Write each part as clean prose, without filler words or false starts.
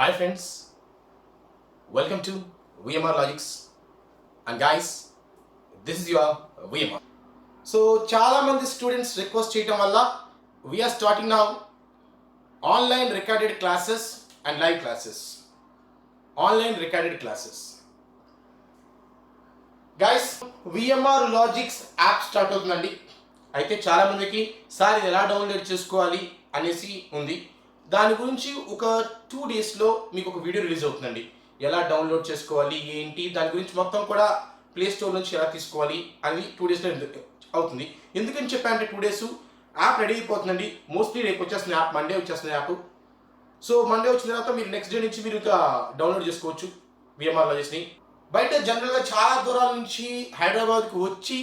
Hi friends, welcome to VMR Logics, and guys, this is your VMR. So చాలా మంది students request చేయడం వల్ల we are starting now online recorded classes and live classes. Online recorded classes. Guys, VMR Logics app start అవుతుందండి. అయితే చాలా మందికి sir ఎలా download చేసుకోవాలి అనేసి ఉంది. దాని గురించి ఒక 2 డేస్లో మీకు ఒక వీడియో రిలీజ్ అవుతుందండి. ఎలా డౌన్లోడ్ చేసుకోవాలి ఏంటి దాని గురించి మొత్తం కూడా ప్లే స్టోర్ నుంచి ఎలా తీసుకోవాలి అని 2 డేస్లో అవుతుంది. ఎందుకని చెప్పానంటే 2 డేస్ యాప్ రెడీ అయిపోతుందండి. మోస్ట్లీ రేపు వచ్చేస్తుంది యాప్, మండే వచ్చేస్తుంది యాప్. సో మండే వచ్చిన తర్వాత మీరు నెక్స్ట్ డే నుంచి మీరు డౌన్లోడ్ చేసుకోవచ్చు విఎంఆర్ లాజిక్స్ని. బయట జనరల్గా చాలా దూరాల నుంచి హైదరాబాద్కి వచ్చి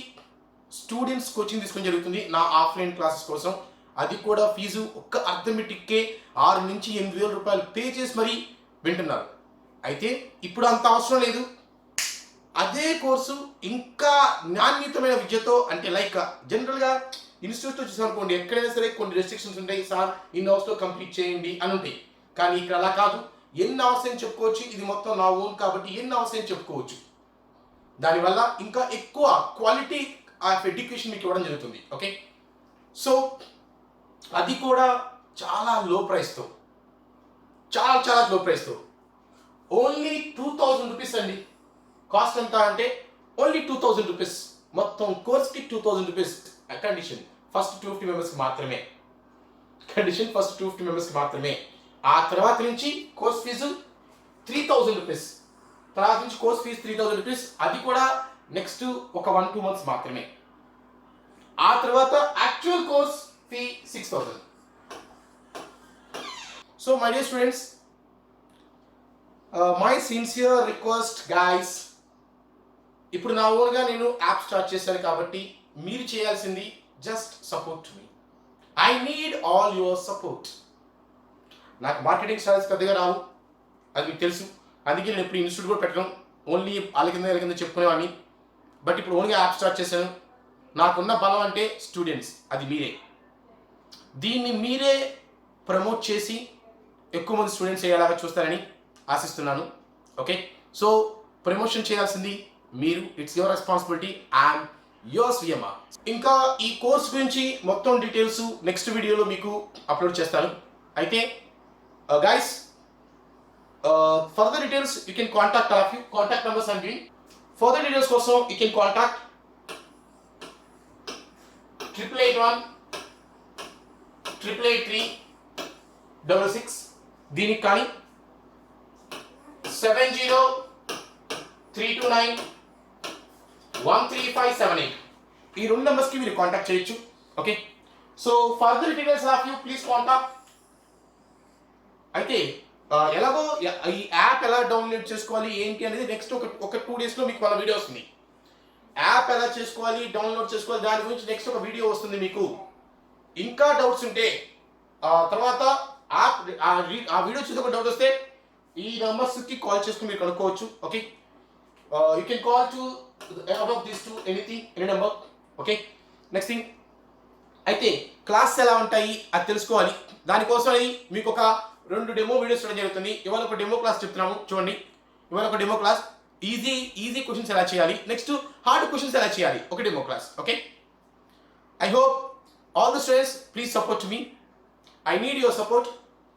స్టూడెంట్స్ కోచింగ్ తీసుకొని జరుగుతుంది నా ఆఫ్లైన్ క్లాసెస్ కోసం. అది కూడా ఫీజు ఒక్క అర్థమెటిక్కే 6 నుంచి 8,000 రూపాయలు పే చేసి మరీ వింటున్నారు. అయితే ఇప్పుడు అంత అవసరం లేదు. అదే కోర్సు ఇంకా నాణ్యతమైన విద్యతో, అంటే లైక్ జనరల్గా ఇన్స్టిట్యూట్లో చూసామనుకోండి, ఎక్కడైనా సరే కొన్ని రెస్ట్రిక్షన్స్ ఉంటాయి. సార్ ఇన్ని అవర్స్లో కంప్లీట్ చేయండి అని ఉంటాయి. కానీ ఇక్కడ అలా కాదు. ఎన్ని అవర్స్ అని చెప్పుకోవచ్చు. ఇది మొత్తం నా ఓన్ కాబట్టి ఎన్ని అవర్స్ అని చెప్పుకోవచ్చు. దానివల్ల ఇంకా ఎక్కువ క్వాలిటీ ఆఫ్ ఎడ్యుకేషన్ మీకు ఇవ్వడం జరుగుతుంది. ఓకే, సో అది కూడా చాలా లో ప్రైస్తో, చాలా లో ప్రైస్తో, ఓన్లీ 2,000 రూపీస్ అండి. కాస్ట్ ఎంత అంటే ఓన్లీ 2,000 రూపీస్. మొత్తం కోర్స్కి 2,000 రూపీస్. కండిషన్ ఫస్ట్ 250 మెంబర్స్కి మాత్రమే. కండిషన్ ఫస్ట్ 250 మెంబర్స్కి మాత్రమే. ఆ తర్వాత నుంచి కోర్స్ ఫీజు 3,000 రూపీస్. తర్వాత నుంచి కోర్స్ ఫీజు 3,000 రూపీస్. అది కూడా నెక్స్ట్ ఒక 1-2 మంత్స్ మాత్రమే. ఆ తర్వాత actual course fee 6,000. So my dear students, my sincere request guys, ఇప్పుడు నా ఓన్గా నేను యాప్ స్టార్ట్ చేశాను కాబట్టి మీరు చేయాల్సింది just support me. I need all your support. నాకు మార్కెటింగ్ స్ట్రాటజీస్ పెద్దగా రావు, అది మీకు తెలుసు. అందుకే నేను ఇప్పుడు ఇన్స్టిట్యూట్ కూడా పెట్టడం, ఓన్లీ వాళ్ళ కింద చెప్పుకునేవాడిని. బట్ ఇప్పుడు ఓన్గా యాప్ స్టార్ట్ చేశాను. నాకున్న బలం అంటే స్టూడెంట్స్, అది మీరే. దీన్ని మీరే ప్రమోట్ చేసి ఎక్కువ మంది స్టూడెంట్స్ అయ్యేలాగా చూస్తారని ఆశిస్తున్నాను. ఓకే, సో ప్రమోషన్ చేయాల్సింది మీరు. It's your responsibility. I'm yours VMR. ఇంకా ఈ కోర్స్ గురించి మొత్తం డీటెయిల్స్ నెక్స్ట్ వీడియోలో మీకు అప్లోడ్ చేస్తాను. అయితే guys, further details you can contact all of you. Contact numbers and further details కోసం యూ కెన్ కాంటాక్ట్ 8881-883-66. దీనికి కానీ 70-329-13578 ఈ 2 నెంబర్స్కి మీరు కాంటాక్ట్ చేయొచ్చు. Okay, so further details of you please contact. అయితే ఎలాగో ఈ యాప్ ఎలా డౌన్లోడ్ చేసుకోవాలి ఏంటి అనేది నెక్స్ట్ ఒక 2 డేస్లో మీకు వాళ్ళ వీడియో వస్తుంది. యాప్ ఎలా చేసుకోవాలి, డౌన్లోడ్ చేసుకోవాలి, దాని గురించి నెక్స్ట్ ఒక వీడియో వస్తుంది. మీకు ఇంకా డౌట్స్ ఉంటే తర్వాత ఆ వీడియో చూసి ఒక డౌట్ వస్తే ఈ నెంబర్స్కి కాల్ చేసుకుని మీరు కనుక్కోవచ్చు. Okay, you can call to about this to any number. Okay, next thing, అయితే క్లాస్ ఎలా ఉంటాయి అది తెలుసుకోవాలి. దానికోసం మీకు ఒక 2 డెమో వీడియోస్ చూడడం జరుగుతుంది. ఇవాళ ఒక డెమో క్లాస్ చెప్తున్నాము, చూడండి. ఇవాళ ఒక డెమో క్లాస్, ఈజీ క్వశ్చన్స్ ఎలా చేయాలి, నెక్స్ట్ హార్డ్ క్వశ్చన్స్ ఎలా చేయాలి, ఒక demo class. Okay, I hope all the students please support me. I need your support.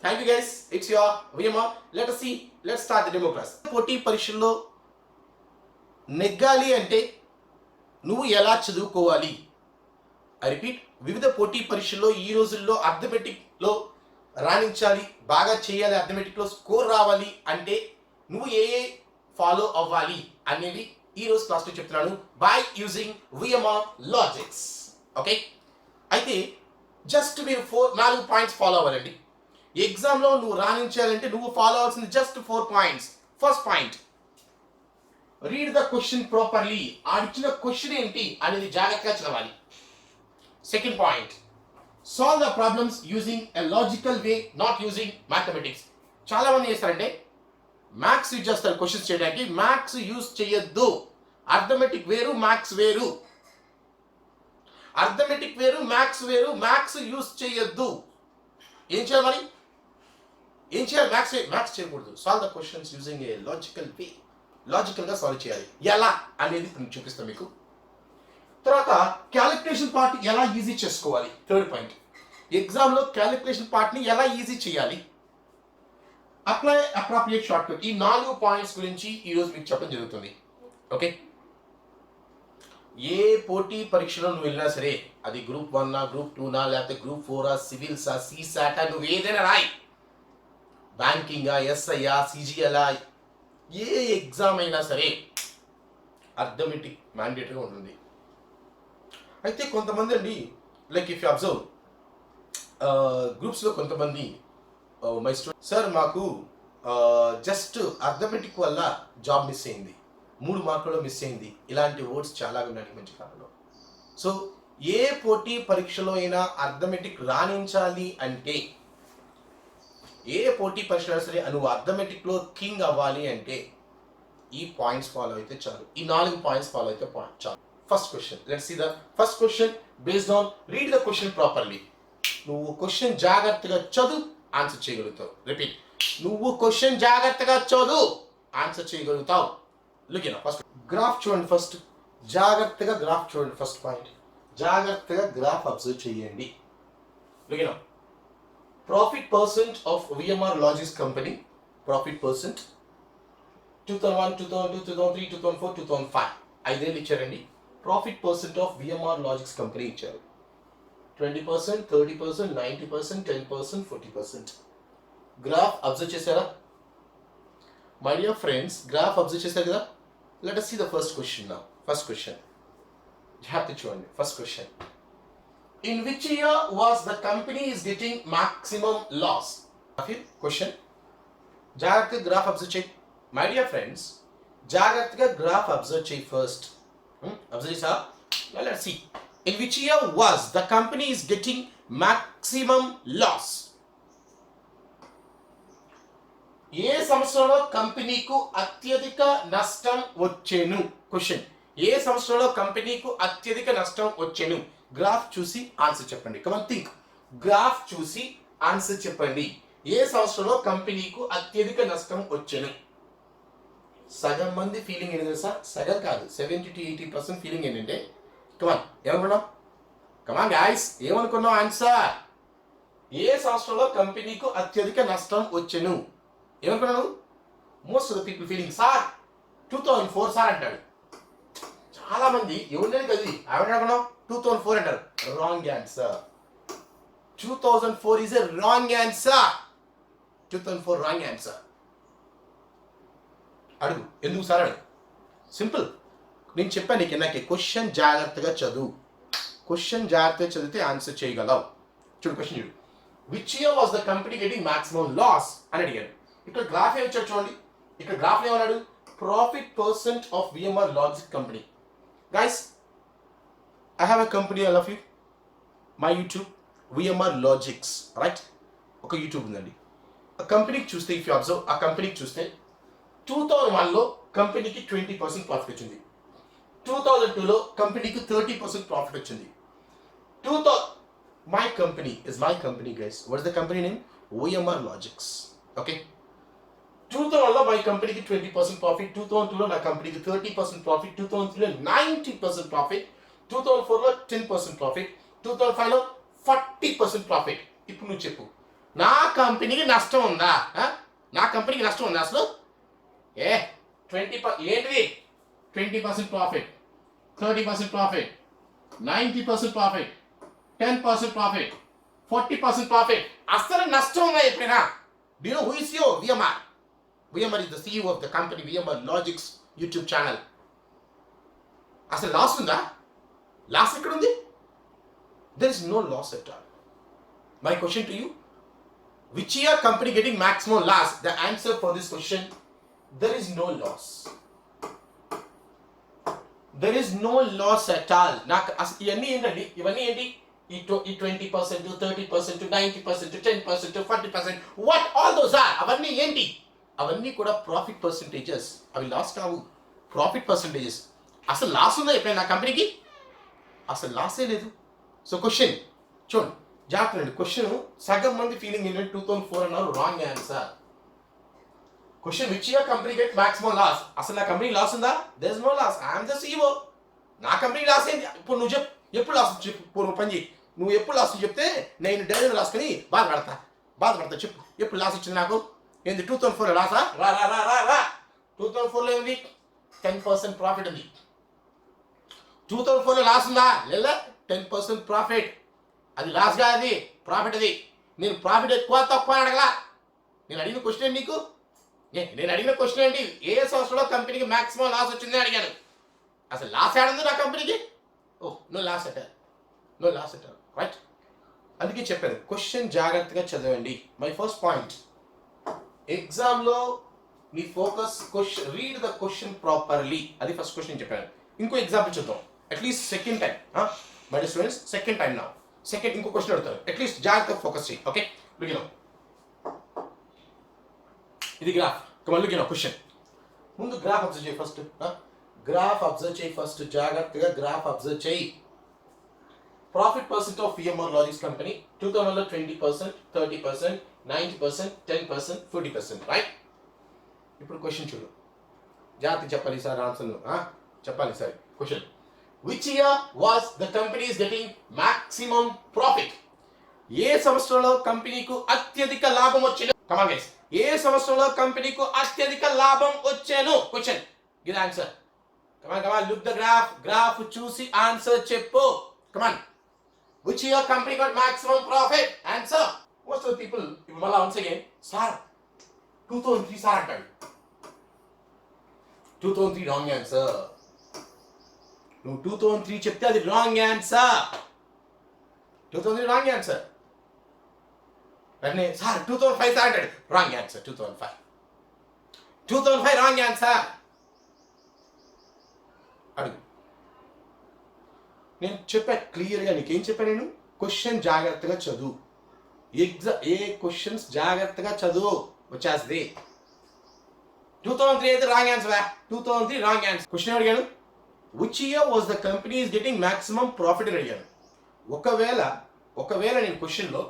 Thank you guys. It's your VMR. Let's start the demo class. పోటీ పరీక్షల్లో నెగ్గాలి అంటే నువ్వు ఎలా చదువుకోవాలి? ఐ రిపీట్, వివిధ పోటీ పరీక్షల్లో ఈ రోజుల్లో అర్థమెటిక్లో రాణించాలి, బాగా చేయాలి, అర్థమెటిక్లో స్కోర్ రావాలి అంటే నువ్వు ఏ ఫాలో అవ్వాలి అనేది ఈ రోజు క్లాస్లో చెప్తున్నాను by using VMR logics. Okay, అయితే జస్ట్ మీరు 4 పాయింట్స్ ఫాలో అవ్వాలండి. ఎగ్జామ్లో నువ్వు రాణించాలంటే నువ్వు ఫాలో అవ్వాల్సింది just 4 points. First point, read the question properly. ఆడిచ్చిన క్వశ్చన్ ఏంటి అనేది జాగ్రత్తగా చదవాలి. Second point, solve the problems using a logical way, not using mathematics. చాలా మంది చేస్తారంటే మ్యాథ్స్ యూజ్ చేస్తారు క్వశ్చన్స్ చేయడానికి. మ్యాథ్స్ యూజ్ చేయొద్దు. అర్థమెటిక్ వేరు, మ్యాథ్స్ వేరు. అర్థమెటిక్ వేరు, మ్యాథ్స్ వేరు. మ్యాథ్స్ యూజ్ చేయొద్దు. ఏం చేయాలి మరి? ఏం చేయాలి? మ్యాథ్స్ చేయకూడదు. Solve the questions using a logical way. లాజికల్గా సాల్వ్ చేయాలి. ఎలా అనేది నేను చూపిస్తాను మీకు. తర్వాత క్యాలిక్యులేషన్ పార్ట్ ఎలా ఈజీ చేసుకోవాలి, థర్డ్ పాయింట్. ఎగ్జామ్లో క్యాలిక్యులేషన్ పార్ట్ని ఎలా ఈజీ చేయాలి, అప్లై అప్రాప్రియేట్ షార్ట్ కట్. ఈ 4 పాయింట్స్ గురించి ఈరోజు మీకు చెప్పడం జరుగుతుంది. ఓకే, ఏ పోటీ పరీక్షలో నువ్వు వెళ్ళినా సరే, అది గ్రూప్ 1 గ్రూప్ 2 లేకపోతే గ్రూప్ 4 సివిల్సా, సీసాటా, నువ్వు ఏదైనా రాయి, బ్యాంకింగా, ఎస్ఐయా, సిజిఎలా, ఏ ఎగ్జామ్ అయినా సరే అర్థమెటిక్ మ్యాండేటరీగా ఉంటుంది. అయితే కొంతమంది అండి, లైక్ ఇఫ్ యూ అబ్జర్వ్ గ్రూప్స్లో కొంతమంది మై స్టూడెంట్, సార్ మాకు జస్ట్ అర్థమెటిక్ వల్ల జాబ్ మిస్ అయింది, 3 మార్కులు మిస్ అయింది, ఇలాంటి వర్డ్స్ చాలా ఉన్నాయి మంచి కాలంలో. సో ఏ పోటీ పరీక్షలో అయినా అర్థమెటిక్ రాణించాలి అంటే, ఏ పోటీ పరీక్షలో సరే నువ్వు అర్థమెటిక్లో కింగ్ అవ్వాలి అంటే ఈ పాయింట్స్ ఫాలో అయితే చాలు. ఈ 4 పాయింట్స్ ఫాలో అయితే చాలు. First question, let's see the first question based on read the question properly. నువ్వు క్వశ్చన్ జాగ్రత్తగా చదువు, ఆన్సర్ చేయగలుగుతావు. రిపీట్, నువ్వు క్వశ్చన్ జాగ్రత్తగా చదువు, ఆన్సర్ చేయగలుగుతావు. లుక్ ఎట్ ఫస్ట్ గ్రాఫ్ చూడండి. ఫస్ట్ జాగ్రత్తగా గ్రాఫ్ చూడండి. ఫస్ట్ పాయింట్, జాగ్రత్తగా గ్రాఫ్ అబ్జర్వ్ చేయండి. Look at profit percent of VMR logics company, profit percent 2001, 2002, 2003, 2004, 2005 ఐదేళ్ళు ఇచ్చారండి. Profit percent of VMR logics company ఇచ్చారు. 20%, 30%, 90%, 10%, 40%. గ్రాఫ్ అబ్జర్వ్ చేశారా my dear friends? Graph observe చేశారు కదా. Let us see the first question now. First question, జాగ్రత్త చూడండి. First question, in which year was the company is getting maximum loss? Question, జాగ్రత్తగా graph observe చేయి my dear friends. జాగ్రత్తగా graph observe చేయి first. Observe చేసా? Let's see. In which year was the company is getting maximum loss? ఏ సంవత్సరంలో కంపెనీకు అత్యధిక నష్టం వచ్చేను? క్వశ్చన్, ఏ సంవత్సరంలో కంపెనీకు అత్యధిక నష్టం వచ్చేను? గ్రాఫ్ చూసి ఆన్సర్ చెప్పండి. Come on think. గ్రాఫ్ చూసి ఆన్సర్ చెప్పండి. ఏ సంవత్సరంలో కంపెనీకు అత్యధిక నష్టం వచ్చేను? సగం మంది ఫీలింగ్ ఏంటి తెలుసా? సగం కాదు, 70 to 80% ఫీలింగ్ ఏంటంటే, కమాన్ ఏమనుకున్నాం? కమాన్ గాయ్స్, ఏమనుకున్నాం? ఆన్సర్. ఏ సంవత్సరంలో కంపెనీకు అత్యధిక నష్టం వచ్చెను? ఏమనుకున్నాను? Most of the people feeling, sir 2004 sir అంటాడు. చాలా మంది ఏముండేది కదా, ఏమనుకున్నాం? 2004 అంటారు. Wrong answer. 2004 is a wrong answer. 2004 wrong answer. అడుగు, ఎందుకు సార్ అడుగు. సింపుల్. నేను చెప్పాను నీకు నాకు క్వశ్చన్ జాగ్రత్తగా చదువు. క్వశ్చన్ జాగ్రత్తగా చదివితే ఆన్సర్ చేయగలవు. చూడు క్వశ్చన్ చూడు. Which year was the company getting maximum loss అని అడిగాడు. ఇక్కడ గ్రాఫ్ ఏమి వచ్చాడు చూడండి. ఇక్కడ గ్రాఫ్ ఏమన్నాడు? Profit percent of VMR logic company. Guys, I have a company, I love you. My YouTube VMR logics, right? ఒక యూట్యూబ్ ఉందండి. ఆ కంపెనీకి చూస్తే, ఇఫ్ యూ అబ్జర్వ్, ఆ కంపెనీకి చూస్తే 2001లో కంపెనీకి 20% ప్రాఫిట్ వచ్చింది. 2002లో కంపెనీకి 30% ప్రాఫిట్ వచ్చింది. My company is my company guys. What is the company name? VMR logics. Okay, 2001లో మై కంపెనీకి 20% ప్రాఫిట్, 2002లో నా కంపెనీకి 30% ప్రాఫిట్, 2003లో 90% ప్రాఫిట్, 2004లో 10% ప్రాఫిట్, 2005లో 40% ప్రాఫిట్. ఇప్పుడు నువ్వు చెప్పు, నా కంపెనీకి నష్టం ఉందా? నా కంపెనీకి నష్టం ఉందా అసలు? 20% profit, 30% profit, 90% profit, 10% profit, 40% profit. అసలు నష్టం ఉందా ఎప్పుడైనా? Do you know who is your VMR? VMR is the CEO of the company VMR Logics YouTube channel. అసలు లాస్ ఉందా? లాస్ ఎక్కడ ఉంది? There is no loss at all. My question to you, which year company getting maximum loss? The answer for this question, there is no loss. There is no loss at all. నాకు ఇవన్నీ ఏంటండి? ఇవన్నీ ఏంటి? ఈ 20%, 30%, 90%, 10%, 40%, what all those are? అవన్నీ ఏంటి? అవన్నీ కూడా ప్రాఫిట్ పర్సంటేజెస్. అవి లాస్ కావు, ప్రాఫిట్ పర్సంటేజెస్. అసలు లాస్ ఉందా ఎప్పుడైనా నా కంపెనీకి? అసలు లాసే లేదు. సో క్వశ్చన్ చూడండి, జాగ్రత్త అండి. క్వశ్చన్ సగం మంది ఫీలింగ్ ఏంటంటే 2004 అన్నారు, wrong answer. Question which year company get maximum loss. అసలు నా కంపెనీ లాస్ ఉందా? There is no loss, I'm the CEO. నా కంపెనీ లాస్ ఏంటి? ఇప్పుడు నువ్వు చెప్పు, ఎప్పుడు లాస్ చెప్పు. నువ్వు పని చేయి, నువ్వు ఎప్పుడు లాస్ చెప్తే నేను డైరెక్ట్ రాసుకొని బాధపడతా చెప్పు. ఎప్పుడు లాస్ వచ్చింది నాకు? ఏంది 2004 లాసా? రా రా రా రా రా 2004లో ఏంది? 10% ప్రాఫిట్ ఉంది. 2004లో లాస్ ఉందా? లేదా 10% ప్రాఫిట్. అది లాస్ కాదు, అది ప్రాఫిట్. అది నేను ప్రాఫిట్ ఎక్కువ తక్కువ అని అడగలా. నేను అడిగిన క్వశ్చన్ ఏంటి నీకు? నేను అడిగిన క్వశ్చన్ ఏంటి? ఏ సంవత్సరంలో కంపెనీకి మాక్సిమం లాస్ వచ్చిందని అడిగాను. అసలు లాస్ ఏడుంది నా కంపెనీకి? ఓ నో లాస్ అట, నో లాస్ అట, రైట్. అందుకే చెప్పాను క్వశ్చన్ జాగ్రత్తగా చదవండి. మై ఫస్ట్ పాయింట్, ఎగ్జామ్లో మీ focus question, read the question properly. అది ఫస్ట్ క్వశ్చన్ చెప్పాను. ఇంకో ఎగ్జాంపుల్ చూద్దాం, at least second time. My students second time నా సెకండ్ ఇంకో క్వశ్చన్ అడుగుతారు, అట్లీస్ట్ జాగ్రత్తగా ఫోకస్ చేయి. Okay, begin. ఇది గ్రాఫ్. కమల్ గిన క్వశ్చన్. ముందు గ్రాఫ్ అబ్జర్వ్ చేయి ఫస్ట్. గ్రాఫ్ అబ్జర్వ్ చేయి ఫస్ట్, జాగ్రత్తగా గ్రాఫ్ అబ్జర్వ్ చేయి. Profit percent of VMR logics company 2000లో 20%, 30%, 90%, 10%, 40%, రైట్? ఇప్పుడు క్వశ్చన్ చూడు, జాగ్రత్తగా చెప్పాలి సార్ ఆన్సర్. చెప్పాలి sir question. Which year was the company is getting maximum profit? ఏ సంవత్సరంలో కంపెనీకు అత్యధిక లాభం వచ్చేను? కమాన్ గైస్, ఏ సంవత్సరంలో కంపెనీకు అత్యధిక లాభం వచ్చేను? Question, give answer. Come on look the graph. Graph చూసి ఆన్సర్ చెప్పు. కమాన్, which year company got maximum profit? Answer. Most of the people, ఇప్పుడు మళ్ళా once again, సార్ 2003 సార్ అంటాడు. 2003 రాంగ్ ఆన్సర్. నువ్వు 2003 చెప్తే అది రాంగ్ ఆన్సర్. 2003 wrong answer. అంటే సార్ 2005 సార్ అంటాడు, రాంగ్ ఆన్సర్. 2005 wrong answer. అడుగు. నేను చెప్పా క్లియర్గా, నీకేం చెప్పాను నేను? క్వశ్చన్ జాగ్రత్తగా చదువు. ఏ క్వశ్చన్స్ జాగ్రత్తగా చదువు, వచ్చేస్తుంది. 2003 అయితే wrong answer. 2003 wrong answer. Question అడిగాను, which year was the company is getting maximum profit అని అడిగాను. ఒకవేళ నేను క్వశ్చన్లో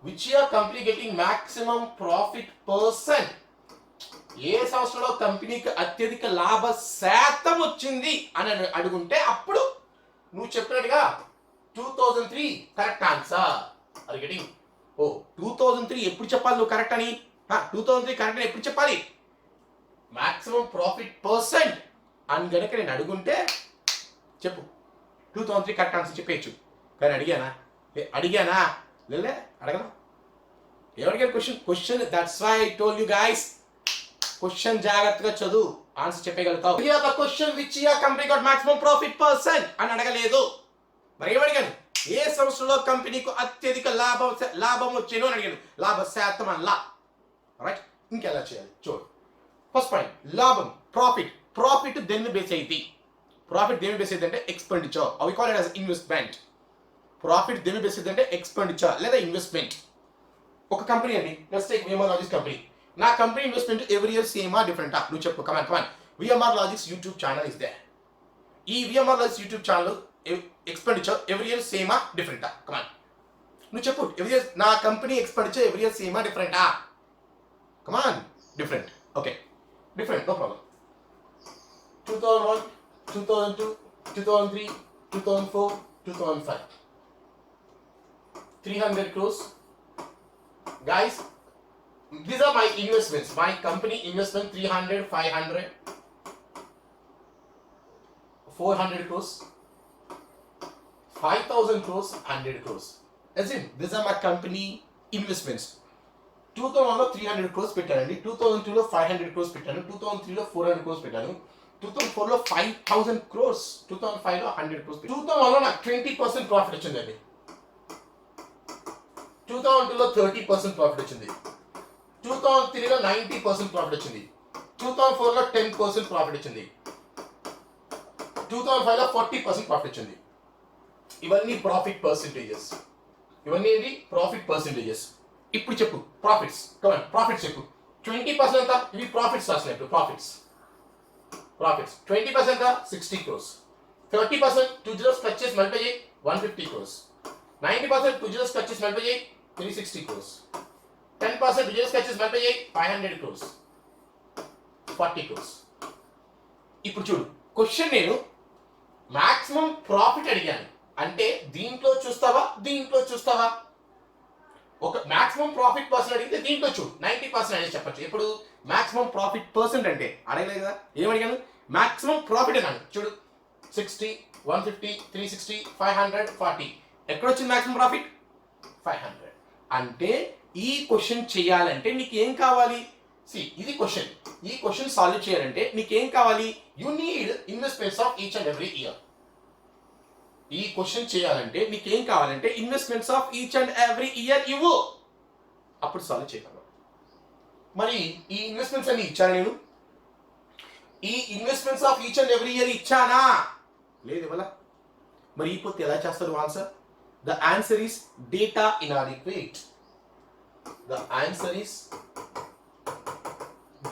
which year company getting maximum profit percent, ఏ సంవత్సరంలో కంపెనీకి అత్యధిక లాభ శాతం వచ్చింది అని అడుగుంటే అప్పుడు నువ్వు చెప్పినట్టుగా 2003 కరెక్ట్ ఆన్సర్. అది గెటింగ్. ఓ 2003 ఎప్పుడు చెప్పాలి నువ్వు కరెక్ట్ అని? 2003 కరెక్ట్ అని ఎప్పుడు చెప్పాలి? మాక్సిమం ప్రాఫిట్ పర్సెంట్ అని గనక నేను అడుగుంటే చెప్పు 2003 కరెక్ట్ ఆన్సర్ చెప్పేయచ్చు. కానీ అడిగానా లేలే అడగనా? ఏమడిగాను question that's why I told you guys, question జాగ్రత్తగా చదువు, ఆన్సర్ చెప్పగలుగుతావు. The question which year company got maximum profit percent అని అడగలేదు. మరి ఏమడిగాను? ఏ సంవత్సరంలో కంపెనీకు అత్యధిక లాభం వచ్చేను అని అడిగాను. లాభ శాతం అలా, రైట్? ఇంకెలా చేయాలి చూడు. ఫస్ట్ పాయింట్, లాభం, ప్రాఫిట్ దేన్ని బేస్ అయింది? ప్రాఫిట్ దేని బేస్ అయింది అంటే ఎక్స్పెండిచర్. అవి call it as investment. Profit దేని బేస్ అయింది అంటే ఎక్స్పెండిచర్ లేదా ఇన్వెస్ట్మెంట్. ఒక కంపెనీ అండి, let's take VMR logics company. నా కంపెనీ ఇన్వెస్ట్మెంట్ ఎవ్రీ ఇయర్ సేమా డిఫరెంటా? నువ్వు చెప్పు. Come on. VMR logics YouTube channel is there. ఈ VMR logics YouTube channel expenditure every year సేమా డిఫరెంటా? కమాన్ నువ్వు చెప్పు. ఎవ్రీ ఇయర్ నా కంపెనీ ఎక్స్పెండిచర్ ఎవ్రీ ఇయర్ సేమా డిఫరెంటా? Come on. Different. Okay, different, no problem. 2001, 2002, 2003, 2004, 2005, 300 crores. Guys, these are my investments. My company investment 300, 500, 400 crores, 5,000 crores, 100 crores. As in, these are my company investments. 2001లో 300 crores పెట్టానండి, 2002లో 500 crores పెట్టాను, 2003లో 400 crores పెట్టాను, 2004లో 5,000 crores, 2005లో 100 crores. 2001లో నాకు 20% profit వచ్చిందండి, 2002లో 30% profit వచ్చింది, 2003లో 90% profit వచ్చింది, 2004లో 10% profit వచ్చింది, 2005లో 40% profit వచ్చింది. ఇవన్నీ ప్రాఫిట్ పర్సెంటేజెస్. ఇప్పుడు చెప్పు ప్రాఫిట్స్. ప్రాఫిట్స్ చెప్పు. 20% అంతా ఇవి ప్రాఫిట్స్ రాసినట్టు. ప్రాఫిట్స్ 20% 60 crores, 30% 2 zeros ప్లస్ చేసి మల్టిప్లై చేయి 150 crores, 90% బిజినెస్ ఖర్చు మల్టిప్లై చేయి 360 crores. 10% బిజినెస్ ఖర్చు మల్టిప్లై చేయి 500 crores. 40 crores. ఇప్పుడు చూడు క్వశ్చన్ నేను మాక్సిమం ప్రాఫిట్ అడిగాను అంటే దీంట్లో చూస్తావా దీంట్లో చూస్తావా? ఒక మాక్సిమం ప్రాఫిట్ పర్సెంట్ అడిగితే దీంట్లో చూడు 90% అనేది చెప్పచ్చు. ఇప్పుడు మాక్సిమం ప్రాఫిట్ పర్సెంట్ అంటే అడగలేదు కదా, ఏమడిగాను? మాక్సిమం ప్రాఫిట్ అన్నాను. చూడు 60, 150, 360, 500, 40. ఎక్కడొచ్చింది మాక్సిమం ప్రాఫిట్? 500. అంటే ఈ క్వశ్చన్ చేయాలంటే నీకు ఏం కావాలి? ఇది క్వశ్చన్. ఈ క్వశ్చన్ సాల్వ్ చేయాలంటే నీకేం కావాలి? You need investments of each and every year. ఈ క్వశ్చన్ చేయాలంటే నీకేం కావాలంటే investments of each and every year ఇవ్వు, అప్పుడు సాల్వ్ చేయగలవు. మరి ఈ ఇన్వెస్ట్మెంట్స్ అన్ని ఇచ్చాను నేను. ఈ investments of each and every year ఇచ్చానా? లేదు ఇవ్వాల. మరి ఇప్పుడు ఎలా చేస్తారు answer? The answer is data inadequate. The answer is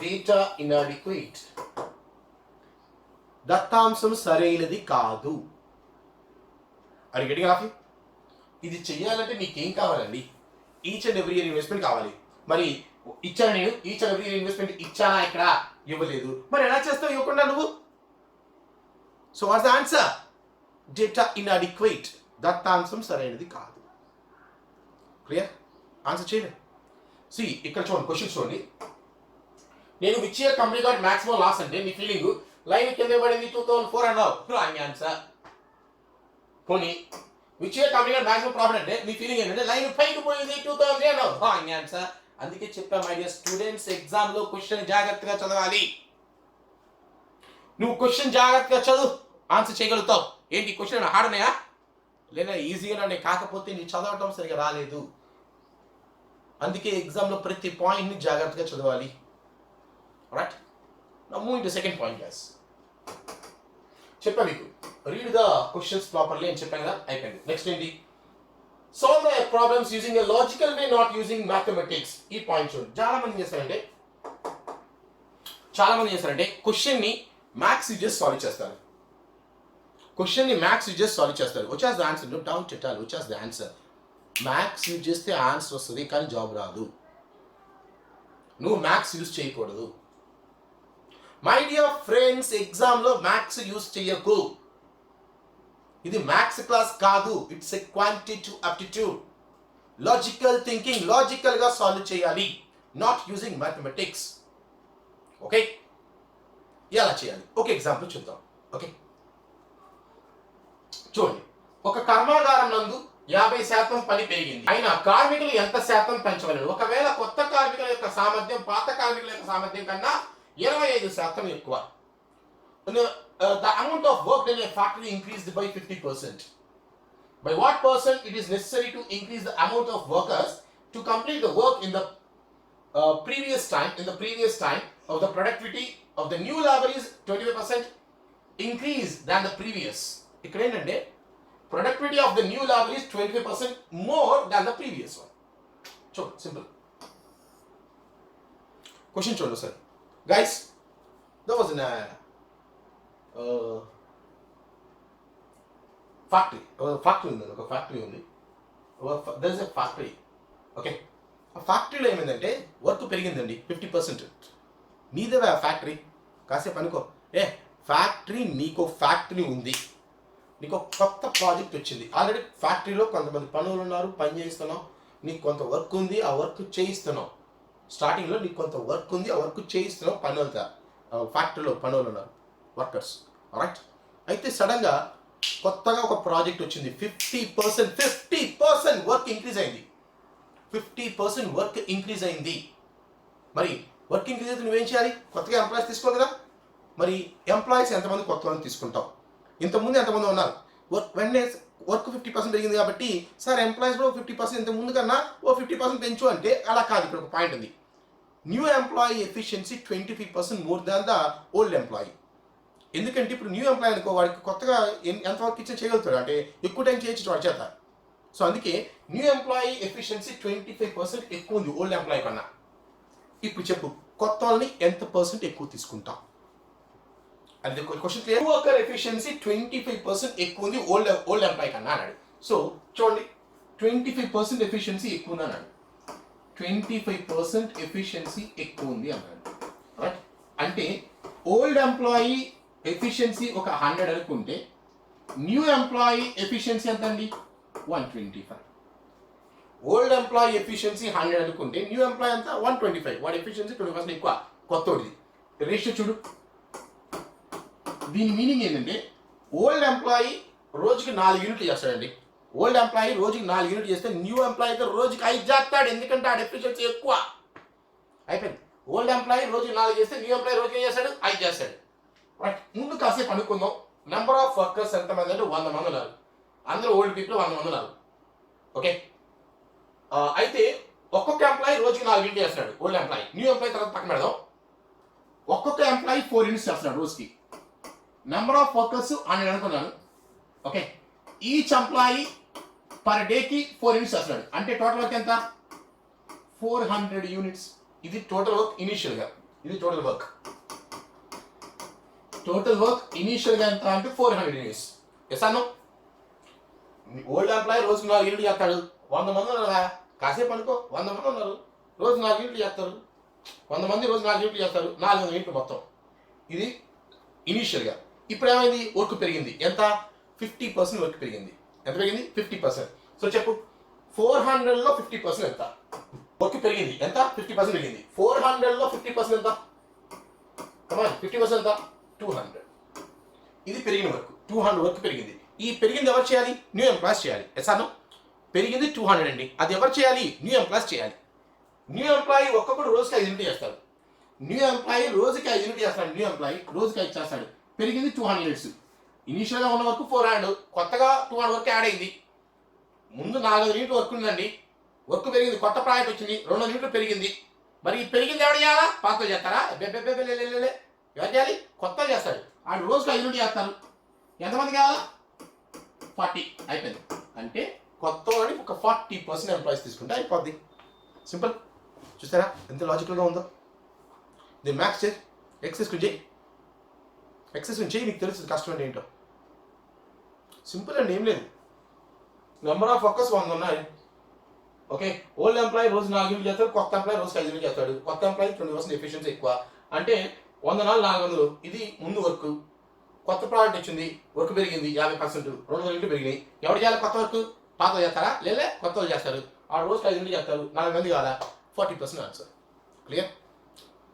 data inadequate. దత్తాంశం సరైనది కాదు. అది గట్టిగా రాఫీ. ఇది చెయ్యాలంటే నీకేం కావాలండి? Each and every year investment కావాలి. మరి ఇచ్చాను నేను, each and every year investment ఇచ్చానా? ఇక్కడ ఇవ్వలేదు. మరి ఎలా చేస్తావు ఇవ్వకుండా నువ్వు? So what's the answer? Data inadequate. దత్తాంశం సరైనది కాదు. క్లియర్? ఆన్సర్ చేయలేదు. ఇక్కడ చూడండి, క్వశ్చన్ చూడండి. నేను which year company got maximum loss అంటే నీ ఫీలింగ్ లైన్ కింద పడింది 2004 అన్నావు. Wrong answer. పోనీ which year company got maximum profit అంటే నీ ఫీలింగ్ ఏంటంటే లైన్ పైకి పోయింది 2003 అన్నావు. Wrong answer. అందుకే చెప్పా మై డియర్ స్టూడెంట్స్, ఎగ్జామ్ లో క్వశ్చన్ జాగ్రత్తగా చదవాలి. నువ్వు క్వశ్చన్ జాగ్రత్తగా చదువు, ఆన్సర్ చేయగలుగుతావు. ఏంటి క్వశ్చన్ హార్డ్ ఉన్నాయా లేదా ఈజీగా ఉన్నాయి? కాకపోతే నీ చదవటం సరిగా రాలేదు. అందుకే ఎగ్జామ్లో ప్రతి పాయింట్ని జాగ్రత్తగా చదవాలి. Right, now moving to second point guys. చెప్పా మీకు రీడ్ ద క్వశ్చన్స్ ప్రాపర్లీ అని చెప్పాను కదా, అయిపోయింది. నెక్స్ట్ ఏంటి? Solve the problems using a logical way, not using mathematics. ఈ పాయింట్ చూడండి. చాలా మంది చేస్తారంటే క్వశ్చన్ ని మ్యాథ్స్ యూజ్ చేసి సాల్వ్ చేస్తారు. క్వశ్చన్ ని మ్యాథ్స్ యూజ్ చేసి సాల్వ్ చేస్తారు. వచ్చేస్ the answer, no doubt at all, వచ్చేస్ ద ఆన్సర్. మ్యాథ్స్ యూజ్ చేస్తే ఆన్సర్ వస్తుంది కానీ జాబ్ రాదు. నువ్వు మ్యాథ్స్ యూజ్ చేయకూడదు. మై డియర్ ఫ్రెండ్స్, ఎగ్జామ్లో మ్యాథ్స్ యూజ్ చేయకు. ఇది మ్యాథ్స్ క్లాస్ కాదు, it's a quantitative aptitude. Logical thinking, లాజికల్గా సాల్వ్ చేయాలి, నాట్ యూజింగ్ మ్యాథమెటిక్స్. ఓకే, ఎలా చేయాలి? ఒక ఎగ్జాంపుల్ చూద్దాం. ఓకే, చూడండి. ఒక కర్మాగారం నందు 50% పని పెరిగింది, అయినా కార్మికులు ఎంత శాతం పెంచవలేదు? ఒకవేళ కొత్త కార్మికుల యొక్క సామర్థ్యం పాత కార్మికుల యొక్క సామర్థ్యం కన్నా 25% ఎక్కువ. The amount of work done in a factory increased by 50%. By what percent it is necessary to increase the amount of workers to complete the work in the previous time? In the previous time of the productivity of the new labor is 25% increase than the previous. ఇక్కడ ఏంటంటే productivity of the new labor is 25% more than the previous one. చూడండి, simple question చూడండి sir. Guys, there was a factory. ఒక factory ఉంది. there is a factory. Okay, ఆ ఫ్యాక్టరీలో ఏమైందంటే work పెరిగిందండి 50%. నీదేవా ఫ్యాక్టరీ? కాసేపు అనుకో. ఫ్యాక్టరీ, నీకు ఫ్యాక్టరీ ఉంది, నీకు కొత్త ప్రాజెక్ట్ వచ్చింది. ఆల్రెడీ ఫ్యాక్టరీలో కొంతమంది పనులు ఉన్నారు, పని చేయిస్తున్నావు. నీకు కొంత వర్క్ ఉంది, ఆ వర్క్ చేయిస్తున్నావు. స్టార్టింగ్లో నీకు కొంత వర్క్ ఉంది, ఆ వర్క్ చేయిస్తున్నావు. పనులతో ఫ్యాక్టరీలో పనులు ఉన్నారు, వర్కర్స్. రైట్, అయితే సడన్గా కొత్తగా ఒక ప్రాజెక్ట్ వచ్చింది. 50% వర్క్ ఇంక్రీజ్ అయింది. 50% వర్క్ ఇంక్రీజ్ అయింది. మరి వర్క్ ఇంక్రీజ్ అయితే నువ్వేం చేయాలి? కొత్తగా ఎంప్లాయీస్ తీసుకోవాలి కదా. మరి ఎంప్లాయీస్ ఎంతమంది కొత్త మంది తీసుకుంటావు? ఇంతకుముందు ఎంతమంది ఉన్నారు? వెంటనే వర్క్ 50% పెరిగింది కాబట్టి సార్ ఎంప్లాయీస్ కూడా 50% ఇంత ముందు కన్నా 50% పెంచు అంటే అలా కాదు. ఇక్కడ ఒక పాయింట్ ఉంది. New employee efficiency 25% more than the old employee. ఎందుకంటే ఇప్పుడు న్యూ ఎంప్లాయీ అనుకో, వాడికి కొత్తగా ఎంత వర్క్ ఇచ్చే చేయగలుగుతాడు, అంటే ఎక్కువ టైం చేయొచ్చు వాడి చేత. సో అందుకే న్యూ ఎంప్లాయీ ఎఫిషియన్సీ 25% ఎక్కువ ఉంది ఓల్డ్ ఎంప్లాయీ కన్నా. ఇప్పుడు చెప్పు, కొత్త వాళ్ళని ఎంత పర్సెంట్ ఎక్కువ తీసుకుంటాం? అది క్వశ్చన్ క్లియర్. వర్కర్ ఎఫిషియన్సీ 25% ఎక్కువ ఉంది ఓల్డ్ ఎంప్లాయీ కన్నా అన్నాడు. సో చూడండి, 25% ఎఫిషియన్సీ ఎక్కువ ఉంది అన్నాడు. 25% ఎఫిషియన్సీ ఎక్కువ ఉంది అన్నాడు. రైట్, అంటే ఓల్డ్ ఎంప్లాయీ ఎఫిషియన్సీ ఒక 100 అనుకుంటే న్యూ ఎంప్లాయీ ఎఫిషియన్సీ ఎంత అండి? 125. ఓల్డ్ ఎంప్లాయీ ఎఫిషియన్సీ 100 అనుకుంటే న్యూ ఎంప్లాయీ అంతా 125. వాడి ఎఫిషియన్సీ 20% ఎక్కువ. కొత్తోడిది రేషియో చూడు. దీని మీనింగ్ ఏంటంటే ఓల్డ్ ఎంప్లాయీ రోజుకి 4 యూనిట్లు చేస్తాడండి. ఓల్డ్ ఎంప్లాయీ రోజుకి 4 యూనిట్లు చేస్తే న్యూ ఎంప్లాయీ అయితే రోజుకి 5 చేస్తాడు, ఎందుకంటే ఆ ఎఫిషియన్సీ ఎక్కువ. అయిపోయింది. ఓల్డ్ ఎంప్లాయీ రోజుకి 4 చేస్తే న్యూ ఎంప్లాయీ రోజుకి ఏం చేస్తాడు? 5 చేస్తాడు. రైట్, ముందు కాసేపు అనుకుందాం. నెంబర్ ఆఫ్ వర్కర్స్ ఎంతమంది అంటే 100 మంది ఉన్నారు. అందరూ ఓల్డ్ పీపుల్ 100 మంది ఉన్నారు. ఓకే, అయితే ఒక్కొక్క ఎంప్లాయీ రోజుకి 4 యూనిట్లు చేస్తున్నాడు. Old employee. న్యూ ఎంప్లాయీ తర్వాత పక్కన పెడదాం. ఒక్కొక్క ఎంప్లాయీ 4 యూనిట్స్ చేస్తున్నాడు రోజుకి. నెంబర్ ఆఫ్ వర్కర్స్ 100 అనుకున్నాను. ఓకే, ఈచ్ ఎంప్లాయీ పర్ డేకి 4 యూనిట్స్ చేస్తున్నాడు. అంటే టోటల్ వర్క్ ఎంత? 400 యూనిట్స్. ఇది టోటల్ వర్క్ ఇనీషియల్గా. ఇది టోటల్ వర్క్. టోటల్ వర్క్ ఇనీషియల్గా ఎంత అంటే 400 యూనిట్స్. ఎస్ అన్నో? ఓల్డ్ ఎంప్లాయీ రోజుకి 4 యూనిట్లు చేస్తాడు. 100 మంది ఉన్నారా? కాసేపు అనుకో, 100 మంది ఉన్నారు, రోజు 4 యూనిట్లు చేస్తారు. 100 మంది రోజు 4 యూనిట్లు చేస్తారు. 400 యూనిట్లు మొత్తం. ఇది ఇనీషియల్గా. ఇప్పుడు ఏమైంది? వర్క్ పెరిగింది. ఎంత? 50% వర్క్ పెరిగింది. ఎంత పెరిగింది? 50%. సో చెప్పు, 400లో 50% ఎంత? వర్క్ పెరిగింది. ఎంత? 50% పెరిగింది. 400లో 50% ఎంత? కమాన్, 50% ఎంత? 200. ఇది పెరిగిన వర్క్. 200 వర్క్ పెరిగింది. ఈ పెరిగింది ఎవరు చేయాలి? న్యూ ఎంప్లాయీస్ చేయాలి. ఎసాను? పెరిగింది 200 అండి. అది ఎవరు చేయాలి? న్యూ ఎంప్లాయీస్ చేయాలి. న్యూ ఎంప్లాయీ ఒక్కొక్కడు రోజుకి 5 యూనిట్ చేస్తాడు. న్యూ ఎంప్లాయీ రోజుకి 5 యూనిట్ చేస్తాడు. న్యూ ఎంప్లాయీ రోజుకి 5 చేస్తాడు. పెరిగింది 200 యూనిట్స్. ఇనీషియల్గా ఉన్న వరకు 400, కొత్తగా 200 వరకు యాడ్ అయింది. ముందు 400 యూనిట్లు వర్క్ ఉందండి. వర్క్ పెరిగింది, కొత్త ప్రాజెక్ట్ వచ్చింది, 200 యూనిట్లు పెరిగింది. మరి ఈ పెరిగింది ఎవరు చేయాలా? పాతలు చేస్తారా? ఎవరు చేయాలి? కొత్తలు చేస్తాడు. ఆడు రోజుకి 5 యూనిట్లు చేస్తారు. ఎంతమంది కావాలా? 40. అయిపోయింది. అంటే కొత్త వాడిని ఒక 40% ఎంప్లాయీస్ తీసుకుంటే అయిపోద్ది. సింపుల్. చూస్తారా ఎంత లాజికల్గా ఉందో? దీన్ని మ్యాక్స్ చేయి, ఎక్సెస్ చేయి, ఎక్సెస్ చేయి, నీకు తెలుస్తుంది కష్టం అంటే ఏంటో. సింపుల్ అండి, ఏం లేదు. నెంబర్ ఆఫ్ వర్కర్స్ 100 ఉన్నాయి. ఓకే, ఓల్డ్ ఎంప్లాయీ రోజు 4 యూనిట్లు చేస్తాడు, కొత్త ఎంప్లాయీ రోజు 5 యూనిట్లు చేస్తాడు. కొత్త ఎంప్లాయీ 20% ఎఫిషియన్సీ ఎక్కువ. అంటే 100 నాలుగు 400. ఇది ముందు వర్క్. కొత్త ప్రాజెక్ట్ వచ్చింది, వర్క్ పెరిగింది 50%, 200 యూనిట్లు పెరిగినాయి. ఎవరు చేయాలి కొత్త వర్క్? పాతలు చేస్తారా? లేలే, కొత్త వాళ్ళు చేస్తారు. ఆ రోజుకి 5 యూనిట్లు చేస్తారు. 4 మంది కావాలా? 40% ఆన్సర్. క్లియర్?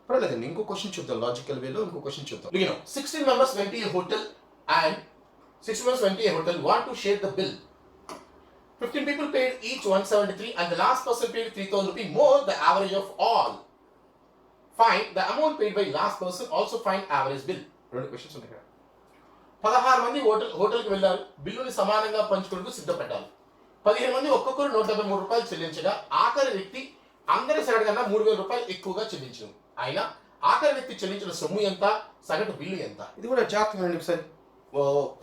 పర్లేదండి, ఇంకో క్వశ్చన్ చూద్దాం. లాజికల్ వేలో ఇంకో క్వశ్చన్ చూద్దాం. 16 members went to a hotel and 6 members went to a hotel want to share the bill. 15 people paid each 173 and the last person paid 3,000 rupees more the average of all. Find the amount paid by last person, also find average bill. రెండు questions ఉన్నాయి ఇక్కడ. 16 మంది హోటల్కి వెళ్ళారు. బిల్లుని సమానంగా పంచుకుంటూ సిద్ధపడ్డారు. 15 మంది ఒక్కొక్కరు 173 రూపాయలు చెల్లించగా ఆఖరి వ్యక్తి అందరి సగటు కన్నా 3,000 రూపాయలు ఎక్కువగా చెల్లించను. అయినా ఆఖరి వ్యక్తి చెల్లించిన సొమ్ము ఎంత? సగటు బిల్లు ఎంత? ఇది కూడా జాగ్రత్తగా ఒకసారి.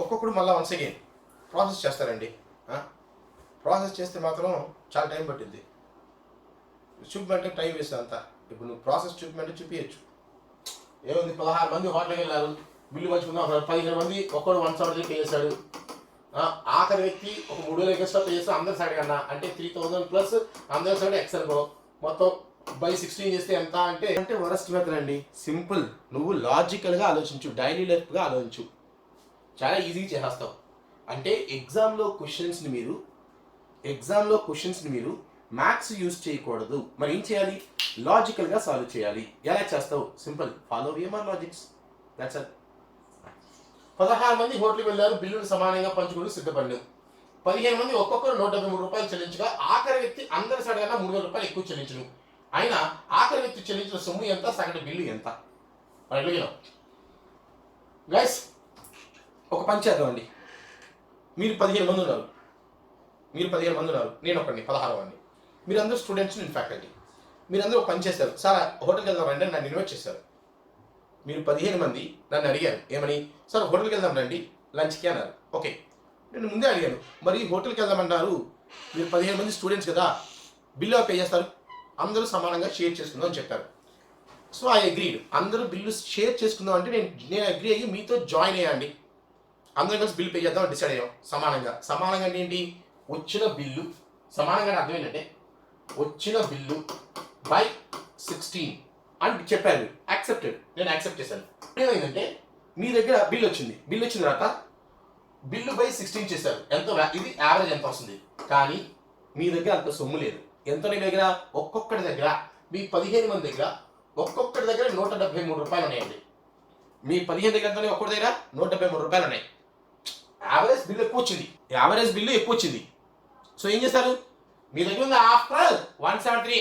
ఒక్కొక్కడు మళ్ళీ వన్స్ అగైన్ ప్రాసెస్ చేస్తారండి. ప్రాసెస్ చేస్తే మాత్రం చాలా టైం పట్టింది. చూపమంటే టైం వేస్ట్ అంతా. ఇప్పుడు నువ్వు ప్రాసెస్ చూపమంటే చూపించచ్చు. ఏముంది, 16 మంది హోటల్కి వెళ్ళారు, బిల్లు పంచుకుందాం. 15 మంది ఒక్కడు 170 పే చేశాడు. ఆఖరి వ్యక్తి ఒక 3,000 ఎక్స్ట్రా పే చేస్తే అందరి సైడ్ కన్నా అంటే 3,000 ప్లస్ అందరి సైడ్ ఎక్స్ అనుకో. మొత్తం బై 16 చేస్తే ఎంత అంటే వరస్ట్ మెథడ్ అండి. సింపుల్. నువ్వు లాజికల్గా ఆలోచించు, డైలీ లైఫ్గా ఆలోచించు, చాలా ఈజీగా చేసేస్తావు. అంటే ఎగ్జామ్లో క్వశ్చన్స్ని మీరు మ్యాథ్స్ యూజ్ చేయకూడదు. మరి ఏం చేయాలి? లాజికల్గా సాల్వ్ చేయాలి. ఎలా చేస్తావు? Simple. Follow VMR logics. That's it. 16 మంది హోటల్కి వెళ్ళారు, బిల్లును సమానంగా పంచుకుంటూ సిద్ధపడ్డారు. 15 మంది ఒక్కొక్కరు 173 రూపాయలు చెల్లించగా ఆఖరి వ్యక్తి అందరి సైడ్ కన్నా 3,000 రూపాయలు ఎక్కువ చెల్లించను. అయినా ఆఖరి వ్యక్తి చెల్లించిన సొమ్ము ఎంత? సగటు బిల్లు ఎంత? గైస్, ఒక పని చేద్దామండి. మీరు 15 మంది ఉన్నారు, నేను ఒకడిని 16 వాడిని. మీరందరూ స్టూడెంట్స్, నేను ఫ్యాకల్టీ. మీరందరూ ఒక పని చేస్తారు. సార్ హోటల్కి వెళ్దాం రండి, నన్ను ఇన్వైట్ చేశారు. మీరు 15 మంది నన్ను అడిగారు ఏమని? సార్ హోటల్కి వెళ్దాం రండి లంచ్కి అన్నారు. ఓకే, నేను ముందే అడిగాను, మరి హోటల్కి వెళ్దామన్నారు, మీరు 15 మంది స్టూడెంట్స్ కదా, బిల్లు పే చేస్తారు, అందరూ సమానంగా షేర్ చేసుకుందాం అని చెప్పారు. So I agreed. అందరూ బిల్లు షేర్ చేసుకుందాం అంటే నేను అగ్రీ అయ్యి మీతో జాయిన్ అయ్యండి. అందరం కలిసి బిల్లు పే చేద్దాం డిసైడ్ అయ్యాం సమానంగా. సమానంగా అంటే ఏంటి? వచ్చిన బిల్లు సమానంగా అర్థమైందంటే వచ్చిన బిల్లు బై 16 అని చెప్పారు. యాక్సెప్టెడ్, నేను యాక్సెప్ట్ చేశాను. ఏమైందంటే మీ దగ్గర బిల్ వచ్చింది, బిల్ వచ్చిన తర్వాత బిల్లు బై 16 చేశారు. ఎంత ఇది యావరేజ్ ఎంత వస్తుంది, కానీ మీ దగ్గర అంత సొమ్ము లేదు. ఎంత మీ దగ్గర? ఒక్కొక్కటి దగ్గర మీ 15 మంది దగ్గర ఒక్కొక్కటి దగ్గర 173 రూపాయలు ఉన్నాయండి. మీ 15 దగ్గర ఎంత? ఒక్కటి దగ్గర 173 రూపాయలు ఉన్నాయి. యావరేజ్ బిల్లు ఎక్కువ వచ్చింది, యావరేజ్ బిల్లు ఎక్కువ వచ్చింది. సో ఏం చేస్తారు? మీ దగ్గర ఉంది ఆఫ్టర్ 173.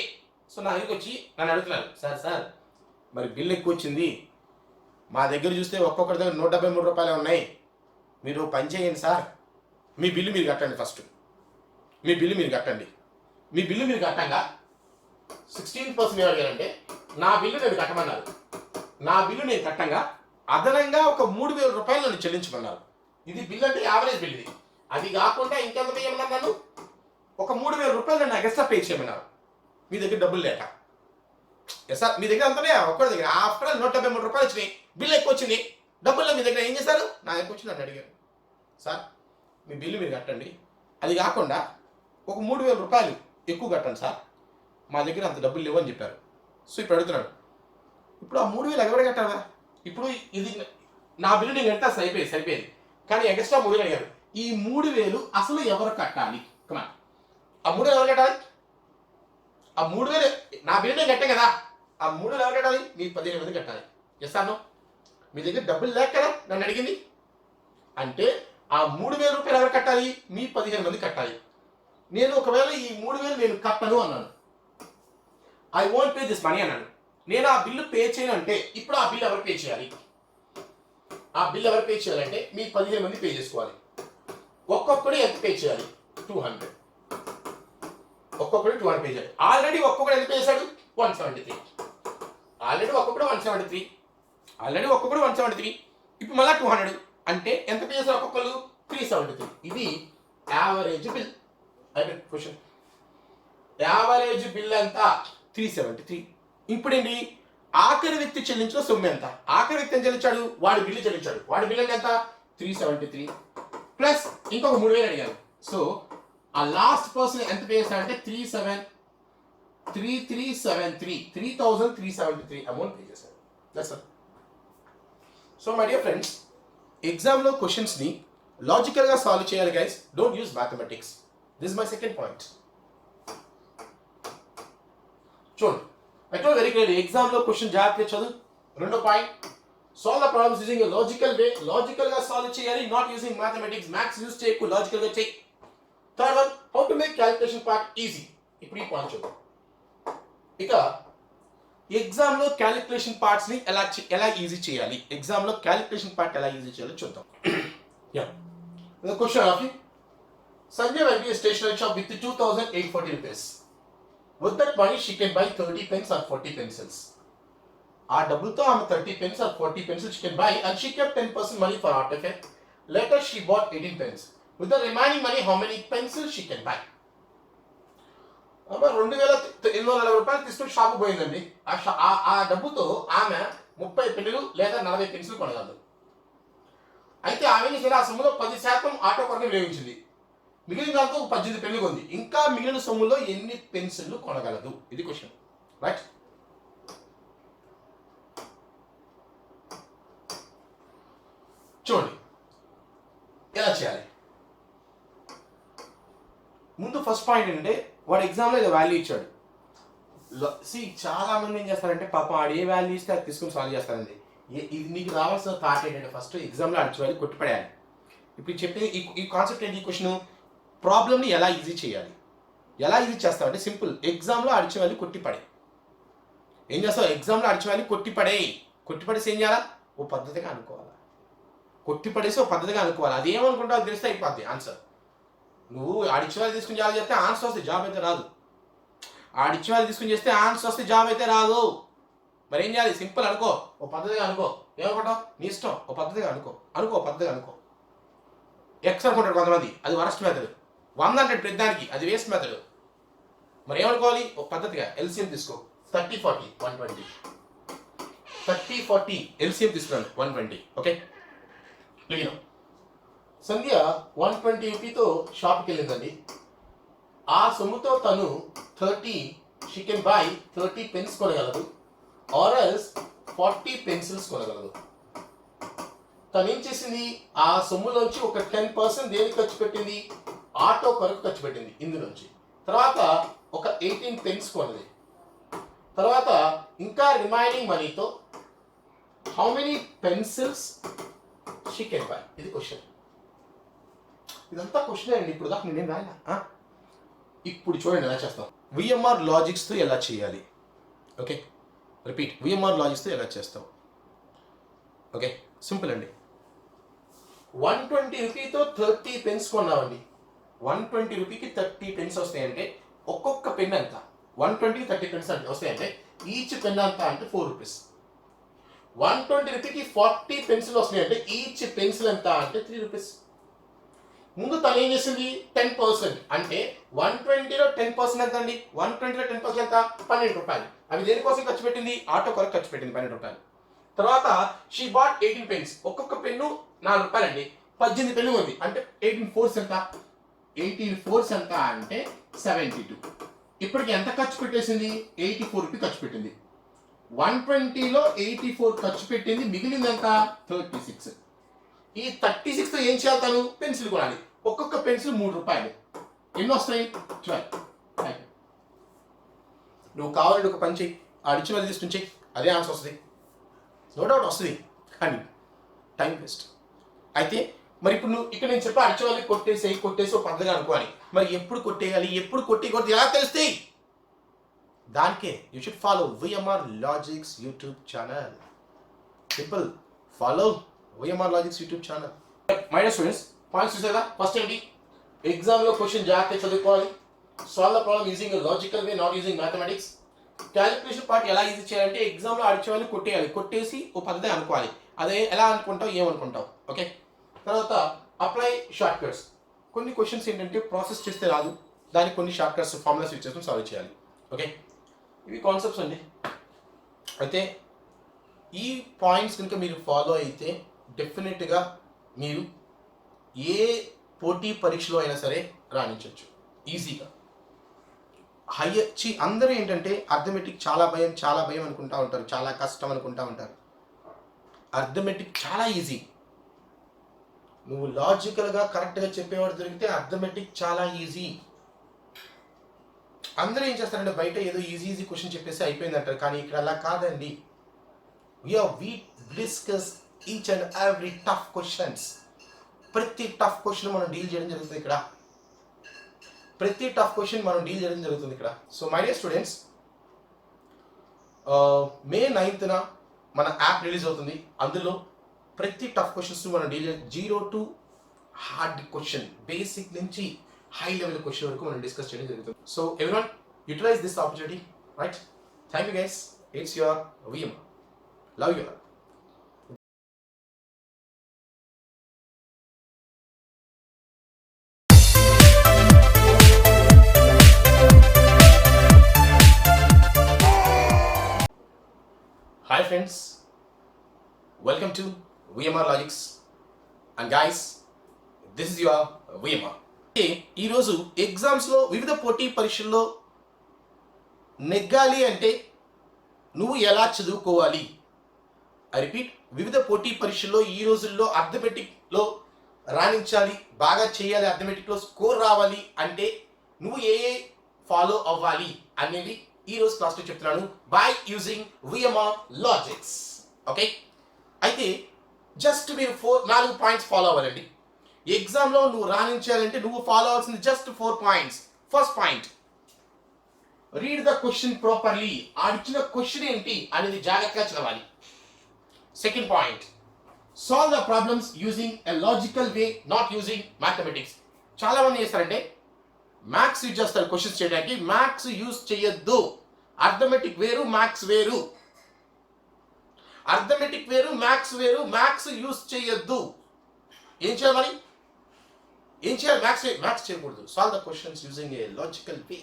సో నా దగ్గరికి వచ్చి నన్ను అడుగుతున్నారు, సార్ మరి బిల్లు ఎక్కువ వచ్చింది, మా దగ్గర చూస్తే ఒక్కొక్కటి దగ్గర 173 రూపాయలు ఉన్నాయి, మీరు పని చేయండి సార్, మీ బిల్లు మీరు కట్టండి. ఫస్ట్ మీ బిల్లు మీరు కట్టండి. మీ బిల్లు మీరు కట్టంగా 16% ఏమడిగారంటే నా బిల్లు నేను కట్టమన్నారు. నా బిల్లు నేను కట్టంగా అదనంగా ఒక 3000 రూపాయలు నన్ను చెల్లించమన్నారు. ఇది బిల్ అంటే యావరేజ్ బిల్. ఇది అది కాకుండా ఇంకెంత పే చేయమన్నారు? నన్ను ఒక 3000 రూపాయలు నన్ను ఎక్స్ట్రా పే చేయమన్నారు. మీ దగ్గర డబ్బులు లేక. ఎస్ సార్, మీ దగ్గర అంతనే ఒక్కడి దగ్గర ఆఫ్టర్ 173 రూపాయలు వచ్చినాయి, బిల్ ఎక్కువ వచ్చింది, డబ్బుల్లో మీ దగ్గర ఏం చేశారు? నా దగ్గర వచ్చి నన్ను అడిగారు, సార్ మీ బిల్లు మీరు కట్టండి, అది కాకుండా ఒక 3000 రూపాయలు ఎక్కువ కట్టండి సార్, మా దగ్గర అంత డబ్బులు లేవు అని చెప్పారు. సో ఇప్పుడు అడుగుతున్నాడు, ఇప్పుడు ఆ 3000 ఎగబడి కట్టాలా? ఇప్పుడు ఇది నా బిల్లు నేను కట్టా సరిపోయేది, కానీ ఎక్స్ట్రా 3000 అడిగారు. ఈ 3000 అసలు ఎవరు కట్టాలి? కమా, ఆ 3000 ఎవరు కట్టాలి? ఆ 3000 నా బిల్లు నేను కట్టాను కదా, ఆ 3000 ఎవరు కట్టాలి? మీ 15 మంది కట్టాలి. ఎస్ అన్నో, మీ దగ్గర డబ్బులు లేక కదా నన్ను అడిగింది. అంటే ఆ 3000 రూపాయలు ఎవరు కట్టాలి? మీ 15 మంది కట్టాలి. నేను ఒకవేళ ఈ 3000 నేను కట్టను అన్నాను, I want pay this money అన్నాను. నేను ఆ బిల్లు పే చేయను అంటే ఇప్పుడు ఆ బిల్ ఎవరు పే చేయాలి? ఆ బిల్ ఎవరు పే చేయాలంటే మీ 15 మంది పే చేసుకోవాలి. ఒక్కొక్కడు ఎంత పే చేయాలి? 200. ఒక్కొక్కడు 200 పే చేయాలి. ఆల్రెడీ ఒక్కొక్కడు ఎంత పే చేశాడు? 173. ఆల్రెడీ ఒక్కొక్కడు 173. ఇప్పుడు మళ్ళీ 200 అంటే ఎంత పే చేశారు ఒక్కొక్కరు? 373. ఇది యావరేజ్ బిల్. అయితే క్వశ్చన్, యావరేజ్ బిల్ ఎంత? 373. ఇప్పుడేంటి? ఆఖరి వ్యక్తి చెల్లించిన సొమ్ము ఎంత? ఆఖరి వ్యక్తి ఎంత చెల్లించాడు? వాడి బిల్లు చెల్లించాడు. వాడి బిల్ అంటే ఎంత? 373 ప్లస్ ఇంకొక 3000 అడిగారు. సో ఆ లాస్ట్ పర్సన్ ఎంత పే చేశాడంటే 3373 అమౌంట్ పే చేశాడు. That's all. So my dear friends, ఎగ్జామ్లో క్వశ్చన్స్ని లాజికల్గా సాల్వ్ చేయాలి guys. Don't use mathematics. This is my second point. చూడండి, I told very clearly, ఎగ్జామ్లో క్వశ్చన్ జాగ్రత్తగా చదువు. రెండో పాయింట్, solve the problems using a logical way. లాజికల్గా సాల్వ్ చేయాలి, not using mathematics. Maths use చేయకు, లాజికల్గా చేయి. Third one, how to make calculation part easy. ఇప్పుడు ఈ పాయింట్ చూద్దాం. ఇక ఎగ్జామ్లో క్యాలిక్యులేషన్ పార్ట్స్ని ఎలా ఈజీ చేయాలి, ఎగ్జామ్లో క్యాలిక్యులేషన్ పార్ట్ ఎలా ఈజీ చేయాలో చూద్దాం. The question of you, Sanjay went to a stationery shop with 2,840 rupees. With that money, she can buy 30 pens or 40 pencils. ఆ డబ్బులతో ఆమె 30 pens or 40 pencils she can buy, and she kept 10% money for art effect. Later, she bought 18 pens. With the remaining money, how many pencils she can buy? 2840 రూపాయలు తీసుకుని shop పోయిందండి. ఆ డబ్బుతో ఆమె 30 పెన్నులు లేదా 40 పెన్సిల్ కొనగలదు. అయితే ఆమె ఆ సొమ్ములో 10% ఆటో కొరకు వినియోగించింది. మిగిలిన దాంతో 18 పెన్నులు కొంది. ఇంకా మిగిలిన సొమ్ములో ఎన్ని పెన్సిళ్ళు కొనగలదు? ఇది క్వశ్చన్, రైట్? చూడండి ఎలా చేయాలి. ముందు ఫస్ట్ పాయింట్ ఏంటంటే, వాడు ఎగ్జామ్లో ఏదో వాల్యూ ఇచ్చాడు. చాలా మంది ఏం చేస్తారంటే, పాపం ఆడు ఏ వాల్యూ ఇస్తే అది తీసుకుని సాల్వ్ చేస్తారండి. ఇది నీకు రావాల్సిన థాట్ ఏంటంటే, ఫస్ట్ ఎగ్జామ్లో అడిచి వాళ్ళు కొట్టిపడేయాలి. ఇప్పుడు చెప్పేది ఈ కాన్సెప్ట్ ఏంటి? ఈ క్వశ్చన్ ప్రాబ్లమ్ని ఎలా ఈజీ చేయాలి. ఎలా ఈజీ చేస్తావు అంటే సింపుల్, ఎగ్జామ్లో అడిచి వాళ్ళు కొట్టిపడే. ఏం చేస్తావు? ఎగ్జామ్లో అడిచి వాళ్ళు కొట్టిపడేసి ఏం చేయాలా? ఓ పద్ధతిగా అనుకోవాలి. కొట్టిపడేసి ఓ పద్ధతిగా అనుకోవాలి. అది ఏమనుకుంటావు తెలిస్తే అయిపోద్ది ఆన్సర్. నువ్వు ఆడిచ్చి వాళ్ళు తీసుకుని జాబ్ చేస్తే ఆన్సర్ వస్తే జాబ్ అయితే రాదు. ఆడిచ్చి వాళ్ళు తీసుకుని చేస్తే ఆన్సర్ వస్తే జాబ్ అయితే రాదు. మరి ఏం చేయాలి? సింపుల్ అనుకో, ఓ పద్ధతిగా అనుకో. ఏమనుకుంటావు? నీ ఇష్టం. ఓ పద్ధతిగా అనుకో. ఎక్స్ అనుకుంటాడు కొంతమంది, అది వరస్ట్ మెథడ్. 100 అంటే పెద్దానికి అది వేస్ట్ మెథడ్. మరి ఏమనుకోవాలి? ఓ పద్ధతిగా ఎల్సిఎం తీసుకో. 30, 40, 120. 30, 40 ఎల్సిఎం తీసుకున్నాను 120. ఓకే, సంధ్య 120 రూపీతో షాప్కి వెళ్ళిందండి. ఆ సొమ్ముతో తను 30 షీ కెన్ బై 30 పెన్స్ కొనగలదు ఆర్ ఎల్స్ 40 పెన్సిల్స్ కొనగలదు. తను ఏం చేసింది, ఆ సొమ్ములోంచి ఒక 10% దేనికి ఖర్చు పెట్టింది, ఆటో కొరకు ఖర్చు పెట్టింది ఇందులోంచి. తర్వాత ఒక 18 పెన్స్ కొన్నది. తర్వాత ఇంకా రిమైనింగ్ మనీతో how many pencils she can buy. ఇది క్వశ్చన్. ఇదంతా క్వశ్చన్ అండి. ఇప్పుడు దాకా నేనేం రాయనా. ఇప్పుడు చూడండి ఎలా చేస్తాం. విఎంఆర్ లాజిక్స్తో ఎలా చేయాలి. Okay, repeat. విఎంఆర్ లాజిక్స్తో ఎలా చేస్తాం. ఓకే, సింపుల్ అండి. 120 రూపీతో 30 పెన్స్ కొన్నామండి. 120 రూపీకి 30 పెన్స్ వస్తాయంటే ఒక్కొక్క పెన్ ఎంత, 120 30 పెన్స్ అంటే వస్తాయంటే ఈచ్ పెన్ అంత అంటే 4 రూపీస్. 120 రూపీకి 40 పెన్సిల్ వస్తున్నాయంటే ఈచ్ పెన్సిల్ ఎంత అంటే 3 రూపీస్. ముందు తను ఏం చేసింది, 10% అంటే 120లో 10% ఎంత అండి, 120లో 10% ఎంత, 12 రూపాయలు. అవి దేనికోసం ఖర్చు పెట్టింది, ఆటో కొరకు ఖర్చు పెట్టింది 12 రూపాయలు. తర్వాత షీ బాట్ 18 పెన్స్, ఒక్కొక్క పెన్ను 4 రూపాయలు అండి, 18 పెన్ను ఉంది అంటే 18 ఫోర్స్ ఎంత, 18 ఫోర్స్ ఎంత అంటే 72. ఇప్పటికి ఎంత ఖర్చు పెట్టేసింది, 84 రూపీ ఖర్చు పెట్టింది. 120లో 84 ఖర్చు పెట్టింది, మిగిలింది ఎంత 36. ఈ 36తో ఏం చేయాలి, తను పెన్సిల్ కొనాలి. ఒక్కొక్క పెన్సిల్ 3 రూపాయలు. ఎన్ని వస్తాయి, 12. నువ్వు కావాలంటే ఒక పని చెయ్యి, ఆడిచ్చిన వాళ్ళు తీసుకుని చెయ్యి, అదే ఆన్సర్ వస్తుంది. నో డౌట్ వస్తుంది, కానీ టైం వేస్ట్. అయితే మరి ఇప్పుడు నువ్వు ఇక్కడ నేను చెప్పి అడిచే వాళ్ళకి కొట్టేసి ఒక పద్ధతిగా అనుకోవాలి. మరి ఎప్పుడు కొట్టేయాలి, ఎప్పుడు కొట్టేయకూడదు ఎలా తెలుస్తాయి, దానికే you should follow VMR logics YouTube channel. Simple, follow VMR logics YouTube channel. My dear students, points చూసారా. ఫస్ట్ ఏంటి, ఎగ్జామ్లో క్వశ్చన్ జాగ్రత్తగా చదువుకోవాలి. Solve the problem using logical way, not using mathematics. Calculation part ఎలా ఈజీ చేయాలంటే ఎగ్జామ్లో అడిచే వాళ్ళు కొట్టేయాలి, కొట్టేసి ఓ పద్ధతి అనుకోవాలి. అదే ఎలా అనుకుంటావు, ఏమనుకుంటావు. ఓకే, తర్వాత అప్లై షార్ట్ కట్స్. కొన్ని క్వశ్చన్స్ ఏంటంటే ప్రాసెస్ చేస్తే రాదు, దానికి కొన్ని షార్ట్ కట్స్ ఫార్ములాస్ యూజ్ చేసుకుని సాల్వ్ చేయాలి. ఓకే, ఇవి కాన్సెప్ట్స్ అండి. అయితే ఈ పాయింట్స్ కనుక మీరు ఫాలో అయితే డెఫినెట్గా మీరు ఏ పోటీ పరీక్షలో అయినా సరే రాణించవచ్చు ఈజీగా. అందరూ ఏంటంటే అర్థమెటిక్ చాలా భయం అనుకుంటా ఉంటారు, చాలా కష్టం అనుకుంటా ఉంటారు. అర్థమెటిక్ చాలా ఈజీ. నువ్వు లాజికల్గా కరెక్ట్గా చెప్పేవాడు దొరికితే అర్థమెటిక్ చాలా ఈజీ. అందరూ ఏం చేస్తారంటే బయట ఏదో ఈజీ క్వశ్చన్ చెప్పేసి అయిపోయింది అంటారు, కానీ ఇక్కడ అలా కాదండి. we discuss each and every tough questions. ప్రతి టఫ్ క్వశ్చన్ మనం డీల్ చేయడం జరుగుతుంది ఇక్కడ. So my dear students, May 9th మన యాప్ రిలీజ్ అవుతుంది. అందులో ప్రతి టఫ్ క్వశ్చన్స్ మనం deal 0 to hard question, basic నుంచి హై లెవెల్ క్వశ్చన్ వరకు మనం డిస్కస్ చేయడం జరుగుతుంది. So everyone utilize this opportunity, right? Thank you guys. It's your VM. Love you. Hi friends, welcome to VMR Logics, and guys, this is your VMR. ఈరోజు ఎగ్జామ్స్లో వివిధ పోటీ పరీక్షల్లో నెగ్గాలి అంటే నువ్వు ఎలా చదువుకోవాలి. ఐ రిపీట్, వివిధ పోటీ పరీక్షల్లో ఈ రోజుల్లో అర్థమెటిక్లో రాణించాలి, బాగా చేయాలి, అర్థమెటిక్లో స్కోర్ రావాలి అంటే నువ్వు ఏ ఫాలో అవ్వాలి అనేది ఈరోజు క్లాస్లో చెప్తున్నాను by using VMR logics. Okay, అయితే జస్ట్ మీరు 4 పాయింట్స్ ఫాలో అవ్వాలండి. ఎగ్జామ్లో నువ్వు రాణించాలంటే నువ్వు ఫాలో అవ్వాల్సింది just 4 points. First point, read the question properly. ఆడిచ్చిన క్వశ్చన్ ఏంటి అనేది జాగ్రత్తగా చదవాలి. Second point, solve the problems using a logical way, not using mathematics. చాలా మంది చేస్తారంటే మ్యాథ్స్ యూజ్ చేస్తారు క్వశ్చన్స్ చేయడానికి, మ్యాథ్స్ యూజ్ చేయొద్దు. అర్థమెటిక్ వేరు, మ్యాథ్స్ వేరు. అర్థమెటిక్ వేరు, మ్యాథ్స్ వేరు. మ్యాథ్స్ యూజ్ చేయొద్దు. ఏం చేయాలి మరి? ఏం చేయాలి? మ్యాథ్స్ చేయకూడదు. Solve the questions using a logical way.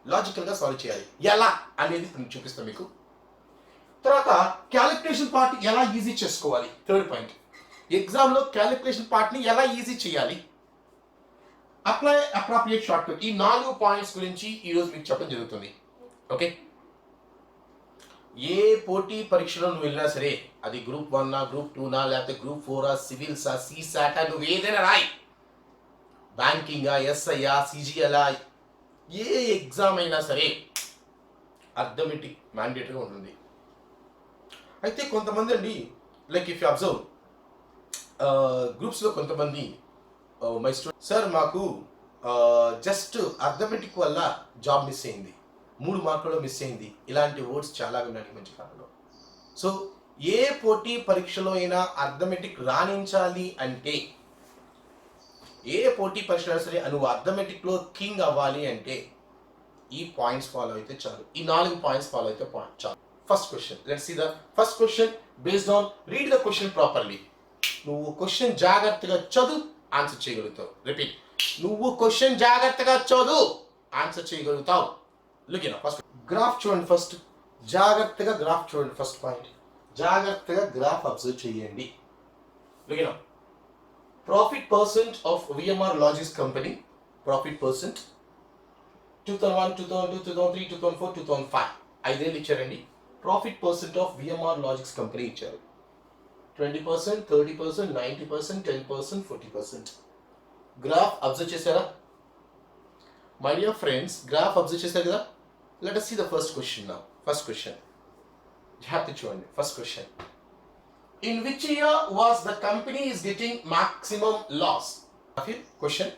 లాజికల్గా సాల్వ్ చేయాలి. ఎలా అనేది నేను చూపిస్తాను మీకు. తర్వాత క్యాలిక్యులేషన్ పార్ట్ ఎలా ఈజీ చేసుకోవాలి. థర్డ్ పాయింట్, ఎగ్జామ్లో క్యాలిక్యులేషన్ పార్ట్ని ఎలా ఈజీ చేయాలి. Apply appropriate short cut. ఈ 4 పాయింట్స్ గురించి ఈరోజు మీకు చెప్పడం జరుగుతుంది. ఓకే, ఏ పోటీ పరీక్షలో నువ్వు వెళ్ళినా సరే, అది గ్రూప్ 1 గ్రూప్ 2 లేకపోతే గ్రూప్ 4 సివిల్సా సీసాటా, నువ్వు ఏదైనా రాయి, బ్యాంకింగా ఎస్ఐయా సిజిఎలా, ఏ ఎగ్జామ్ అయినా సరే అర్థమెటిక్ మ్యాండేటరీగా ఉంటుంది. అయితే కొంతమంది అండి, లైక్ ఇఫ్ యూ అబ్జర్వ్ గ్రూప్స్లో కొంతమంది మై స్టూడెంట్ సార్ మాకు జస్ట్ అర్థమెటిక్ వల్ల జాబ్ మిస్ అయింది, 3 మార్కులు మిస్ అయింది, ఇలాంటి వర్డ్స్ చాలా ఉన్నాయి మంచి కాలంలో. సో ఏ పోటీ పరీక్షలో అయినా అర్థమెటిక్ రాణించాలి అంటే, ఏ పోటీ పరీక్షలో సరే నువ్వు అర్థమెటిక్లో కింగ్ అవ్వాలి అంటే ఈ పాయింట్స్ ఫాలో అయితే చాలు. ఈ 4 పాయింట్స్ ఫాలో అయితే చాలు. First question, let's see the first question based on read the question properly. నువ్వు క్వశ్చన్ జాగ్రత్తగా చదువు, ఆన్సర్ చేయగలుగుతావు. రిపీట్, నువ్వు క్వశ్చన్ జాగ్రత్తగా చదువు, ఆన్సర్ చేయగలుగుతావు. లుక్ ఇన్ ఫస్ట్ గ్రాఫ్ చూడండి. ఫస్ట్ జాగ్రత్తగా గ్రాఫ్ చూడండి. ఫస్ట్ పాయింట్, జాగ్రత్తగా గ్రాఫ్ అబ్జర్వ్ చేయండి. Look in profit percent of VMR logics company, profit percent 2001, 2002, 2003, 2004, 2005 ఐదేళ్ళు ఇచ్చారండి. Profit percent of VMR logics company ఇచ్చారు 20%, 30%, 90%, 10%, 40%. గ్రాఫ్ అబ్జర్వ్ చేశారా my dear friends? Graph observe చేశారు కదా. Let us see the first question now. First question, జాగ్రత్త చూడండి. First question, in which year was the company is getting maximum loss? Question,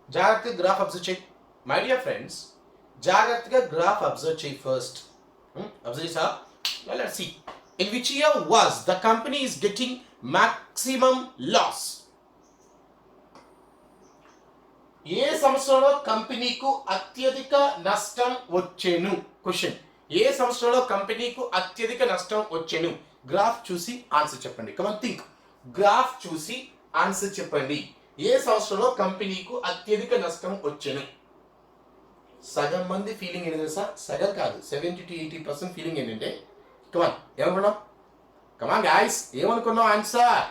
జాగ్రత్తగా graph observe చేయి my dear friends. జాగ్రత్తగా graph observe చేయి. First observe చేసా. Let's see, in which year was the company is getting maximum loss? ఏ సంవత్సరంలో కంపెనీకు అత్యధిక నష్టం వచ్చేను? క్వశ్చన్, ఏ సంవత్సరంలో కంపెనీకు అత్యధిక నష్టం వచ్చేను? గ్రాఫ్ చూసి ఆన్సర్ చెప్పండి. కమన్ థింక్, గ్రాఫ్ చూసి ఆన్సర్ చెప్పండి. ఏ సంవత్సరంలో కంపెనీకు అత్యధిక నష్టం వచ్చేను? సగం మంది ఫీలింగ్ ఏంటి తెలుసా? సగం కాదు, 70 to 80% ఫీలింగ్ ఏంటంటే, కమాన్ ఏమనుకున్నాం? కమాన్ గాయ్స్, ఏమనుకున్నాం? ఆన్సర్,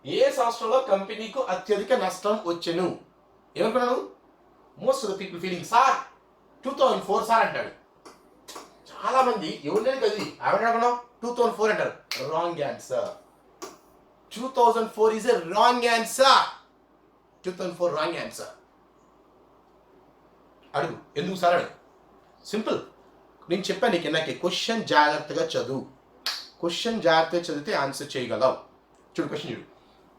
ఏ సంవత్సరంలో కంపెనీకు అత్యధిక నష్టం వచ్చెను? ఏమనుకున్నాను? Most of the people feeling sir 2004 sir అంటాడు. చాలా మంది ఎవరిని కది ఏమనుకున్నాం? 2004 అంటారు. Wrong answer. 2004 is a wrong answer. 2004 wrong answer. అడుగు, ఎందుకు సార్ అడుగు. సింపుల్, నేను చెప్పాను నీకు నాకు క్వశ్చన్ జాగ్రత్తగా చదువు. క్వశ్చన్ జాగ్రత్తగా చదివితే ఆన్సర్ చేయగలవు. చూడు క్వశ్చన్ చూడు,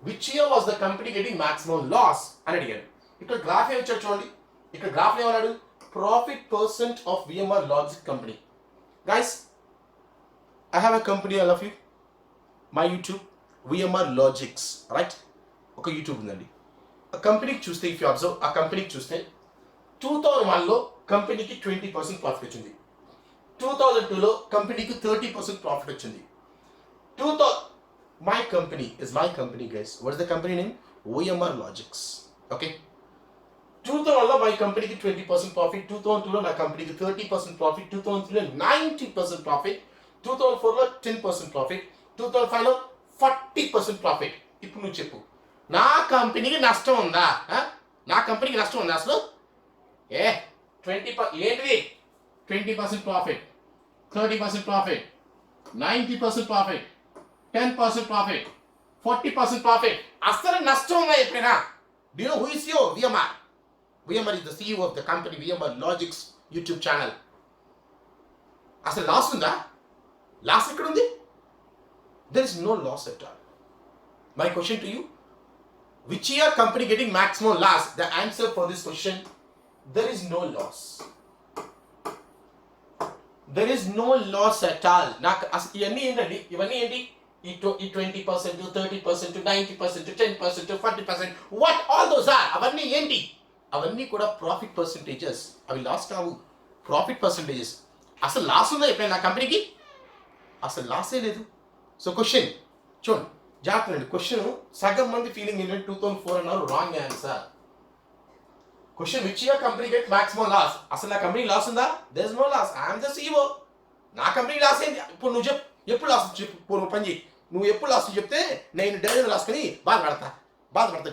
which year was the company getting maximum loss అని అడిగాడు. ఇక్కడ గ్రాఫ్ ఏమి వచ్చాడు చూడండి. ఇక్కడ గ్రాఫ్ ఏమన్నాడు? Profit percent of VMR logic company. Guys, I have a company, I love you, my YouTube VMR logics, right? ఒక యూట్యూబ్ ఉందండి. ఆ కంపెనీకి చూస్తే, ఇఫ్ యూ అబ్జర్వ్, ఆ కంపెనీకి చూస్తే 2001లో కంపెనీకి 20% ప్రాఫిట్ వచ్చింది. 2002లో కంపెనీకి 30% ప్రాఫిట్ వచ్చింది. My company is my company guys. What is the company name? VMR logics. Okay, 2001లో మై కంపెనీకి 20% ప్రాఫిట్, 2002లో నా కంపెనీకి 30% ప్రాఫిట్, 2003లో 90% ప్రాఫిట్, 2004లో 10% ప్రాఫిట్, 2005లో 40% ప్రాఫిట్. ఇప్పుడు నువ్వు చెప్పు, నా కంపెనీకి నష్టం ఉందా? నా కంపెనీకి నష్టం ఉందా అసలు? 20% profit, 30% profit, 90% profit, 10% profit, 40% profit. అసలు నష్టం ఉందా ఎప్పుడైనా? Do you know who is your VMR? VMR is the CEO of the company VMR Logics YouTube channel. అసలు లాస్ ఉందా? లాస్ ఎక్కడ ఉంది? There is no loss at all. My question to you, which year company getting maximum loss? The answer for this question, there is no loss. There is no loss at all. నాకు ఇవన్నీ ఏంటండి? ఇవన్నీ ఏంటి? ఈ 20%, 30%, 90%, 10%, 40%, what all those are? అవన్నీ ఏంటి? అవన్నీ కూడా ప్రాఫిట్ పర్సంటేజెస్. అవి లాస్ కావు, ప్రాఫిట్ పర్సంటేజెస్. అసలు లాస్ ఉందా ఎప్పుడైనా నా కంపెనీకి? అసలు లాసే లేదు. సో క్వశ్చన్ చూడండి, జాగ్రత్త అండి. క్వశ్చన్ సగం మంది ఫీలింగ్ ఏంటంటే 2004 అన్నారు, wrong answer. Question, which year company get maximum loss? అసలు నా కంపెనీ లాస్ ఉందా? There is no loss. I'm the CEO. నా కంపెనీ లాస్ ఏంటి? ఇప్పుడు నువ్వు చెప్పు, ఎప్పుడు లాస్ చెప్పు. నువ్వు పని చేయి, నువ్వు ఎప్పుడు లాస్ చెప్తే నేను డైరీ రాసుకొని బాధపడతా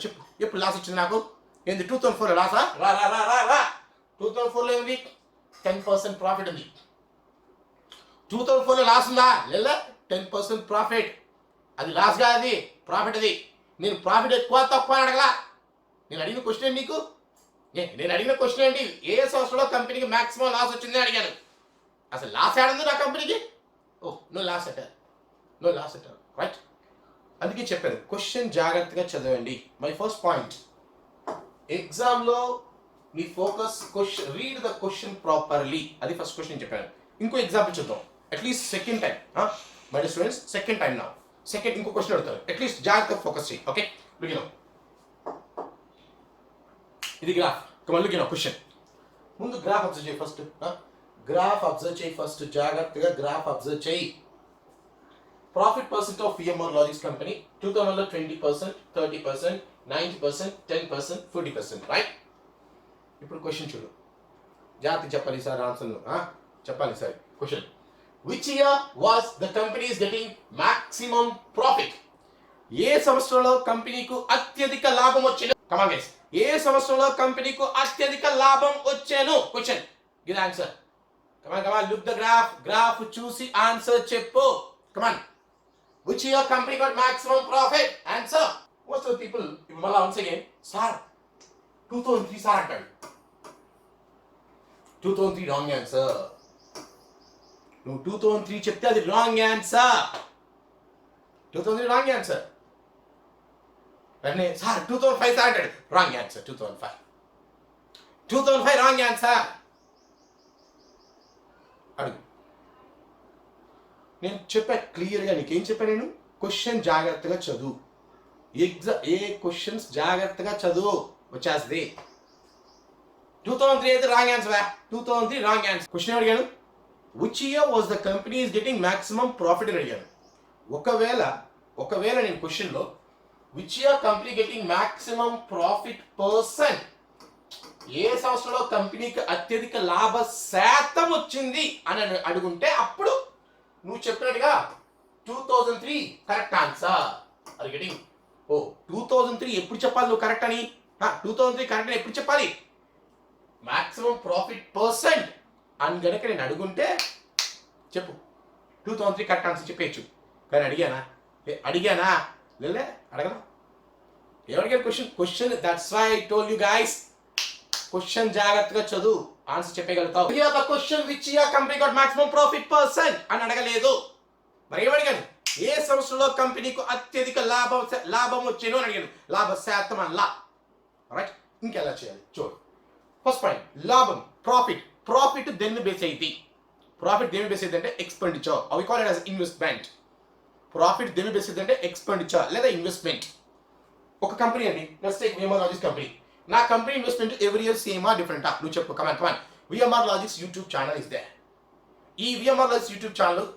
చెప్పు. ఎప్పుడు లాస్ వచ్చింది నాకు? ఏంది 2004 లాసా? రా రా రా రా రా 2004లో ఏంది 10% ప్రాఫిట్ ఉంది. 2004లో లాస్ ఉందా? లేదా 10% ప్రాఫిట్. అది లాస్ కాదు, అది ప్రాఫిట్. అది నేను ప్రాఫిట్ ఎక్కువ తక్కువ అని అడగలా. నేను అడిగిన క్వశ్చన్ ఏంటి నీకు? నేను అడిగిన క్వశ్చన్ ఏంటి? ఏ సంవత్సరంలో కంపెనీకి మాక్సిమం లాస్ వచ్చిందని అడిగాను. అసలు లాస్ ఏడుంది నా కంపెనీకి? ఓ నో లాస్ అట, నో లాస్ అట, రైట్. అందుకే చెప్పాను క్వశ్చన్ జాగ్రత్తగా చదవండి. మై ఫస్ట్ పాయింట్, ఎగ్జామ్లో మీ focus question, read the question properly. అది ఫస్ట్ క్వశ్చన్ చెప్పాను. ఇంకో ఎగ్జాంపుల్ చూద్దాం, at least second time. My students, second time నా సెకండ్ ఇంకో క్వశ్చన్ అడుగుతారు, అట్లీస్ట్ జాగ్రత్తగా ఫోకస్ చేయి. Okay, begin. ఇది గ్రాఫ్. కమల్ గిన క్వశ్చన్. ముందు గ్రాఫ్ అబ్జర్వ్ చేయి ఫస్ట్. గ్రాఫ్ అబ్జర్వ్ చేయి ఫస్ట్, జాగ్రత్తగా గ్రాఫ్ అబ్జర్వ్ చేయి. Profit percent of VMR logics company 2000లో 20%, 30%, 90%, 10%, 40%, రైట్? ఇప్పుడు క్వశ్చన్ చూడు, జాగ్రత్తగా చెప్పాలి సార్ ఆన్సర్. చెప్పాలి sir question. Which year was the company is getting maximum profit? ఏ సంవత్సరంలో కంపెనీకు అత్యధిక లాభం వచ్చేను? కమాన్ గైస్, ఏ సంవత్సరంలో కంపెనీకు అత్యధిక లాభం వచ్చేను? Question, give answer. Come on come on, look the graph. Graph చూసి ఆన్సర్ చెప్పు. కమాన్. Which year company got maximum profit? Answer. Most of the people, mala once again, sir, 2003 sir antadu. 2003 wrong answer. No, 2003 చెప్తే అది wrong answer. 2003 wrong answer. అంటే sir 2005 sir antadu. Wrong answer. 2005. 2005 wrong answer. అడుగు. నేను చెప్పా క్లియర్గా, నీకేం చెప్పాను నేను? క్వశ్చన్ జాగ్రత్తగా చదువు. ఏ క్వశ్చన్స్ జాగ్రత్తగా చదువు, వచ్చేస్తుంది. 2003 అయితే wrong answer. 2003 wrong answer. Question అడిగాను, which year was the company is getting maximum profit అని అడిగాను. ఒకవేళ నేను క్వశ్చన్లో which year company getting maximum profit percent, ఏ సంవత్సరంలో కంపెనీకి అత్యధిక లాభ శాతం వచ్చింది అని అడుగుంటే అప్పుడు నువ్వు చెప్పినట్టుగా 2003 కరెక్ట్ ఆన్సర్. అది గెటింగ్. ఓ 2003 ఎప్పుడు చెప్పాలి నువ్వు కరెక్ట్ అని? 2003 కరెక్ట్ అని ఎప్పుడు చెప్పాలి? మాక్సిమం ప్రాఫిట్ పర్సెంట్ అని గనక నేను అడుగుంటే చెప్పు 2003 కరెక్ట్ ఆన్సర్ చెప్పేయచ్చు. కానీ అడిగానా లేలే అడగనా? ఏమడిగాను question that's why I told you guys, question జాగ్రత్తగా చదువు, ఆన్సర్ చెప్పగలుగుతావు. Here the question, which year company got maximum profit percent అని అడగలేదు. మరి ఏమడిగాను? ఏ సంవత్సరంలో కంపెనీకు అత్యధిక లాభం వచ్చేను అని అడిగాను. లాభ శాతం అలా, రైట్? ఇంకెలా చేయాలి చూడు. ఫస్ట్ పాయింట్, లాభం, ప్రాఫిట్ దేన్ని బేస్ అయింది? ప్రాఫిట్ దేని బేస్ అయింది అంటే ఎక్స్పెండిచర్. అవి call it as investment. Profit దేని బేస్ అయింది అంటే ఎక్స్పెండిచర్ లేదా ఇన్వెస్ట్మెంట్. ఒక కంపెనీ అండి, let's take VMR logics company. నా కంపెనీ ఇన్వెస్ట్మెంట్ ఎవ్రీ ఇయర్ సేమా డిఫరెంటా? నువ్వు చెప్పు. Come on. VMR logics YouTube channel is there. ఈ VMR logics YouTube channel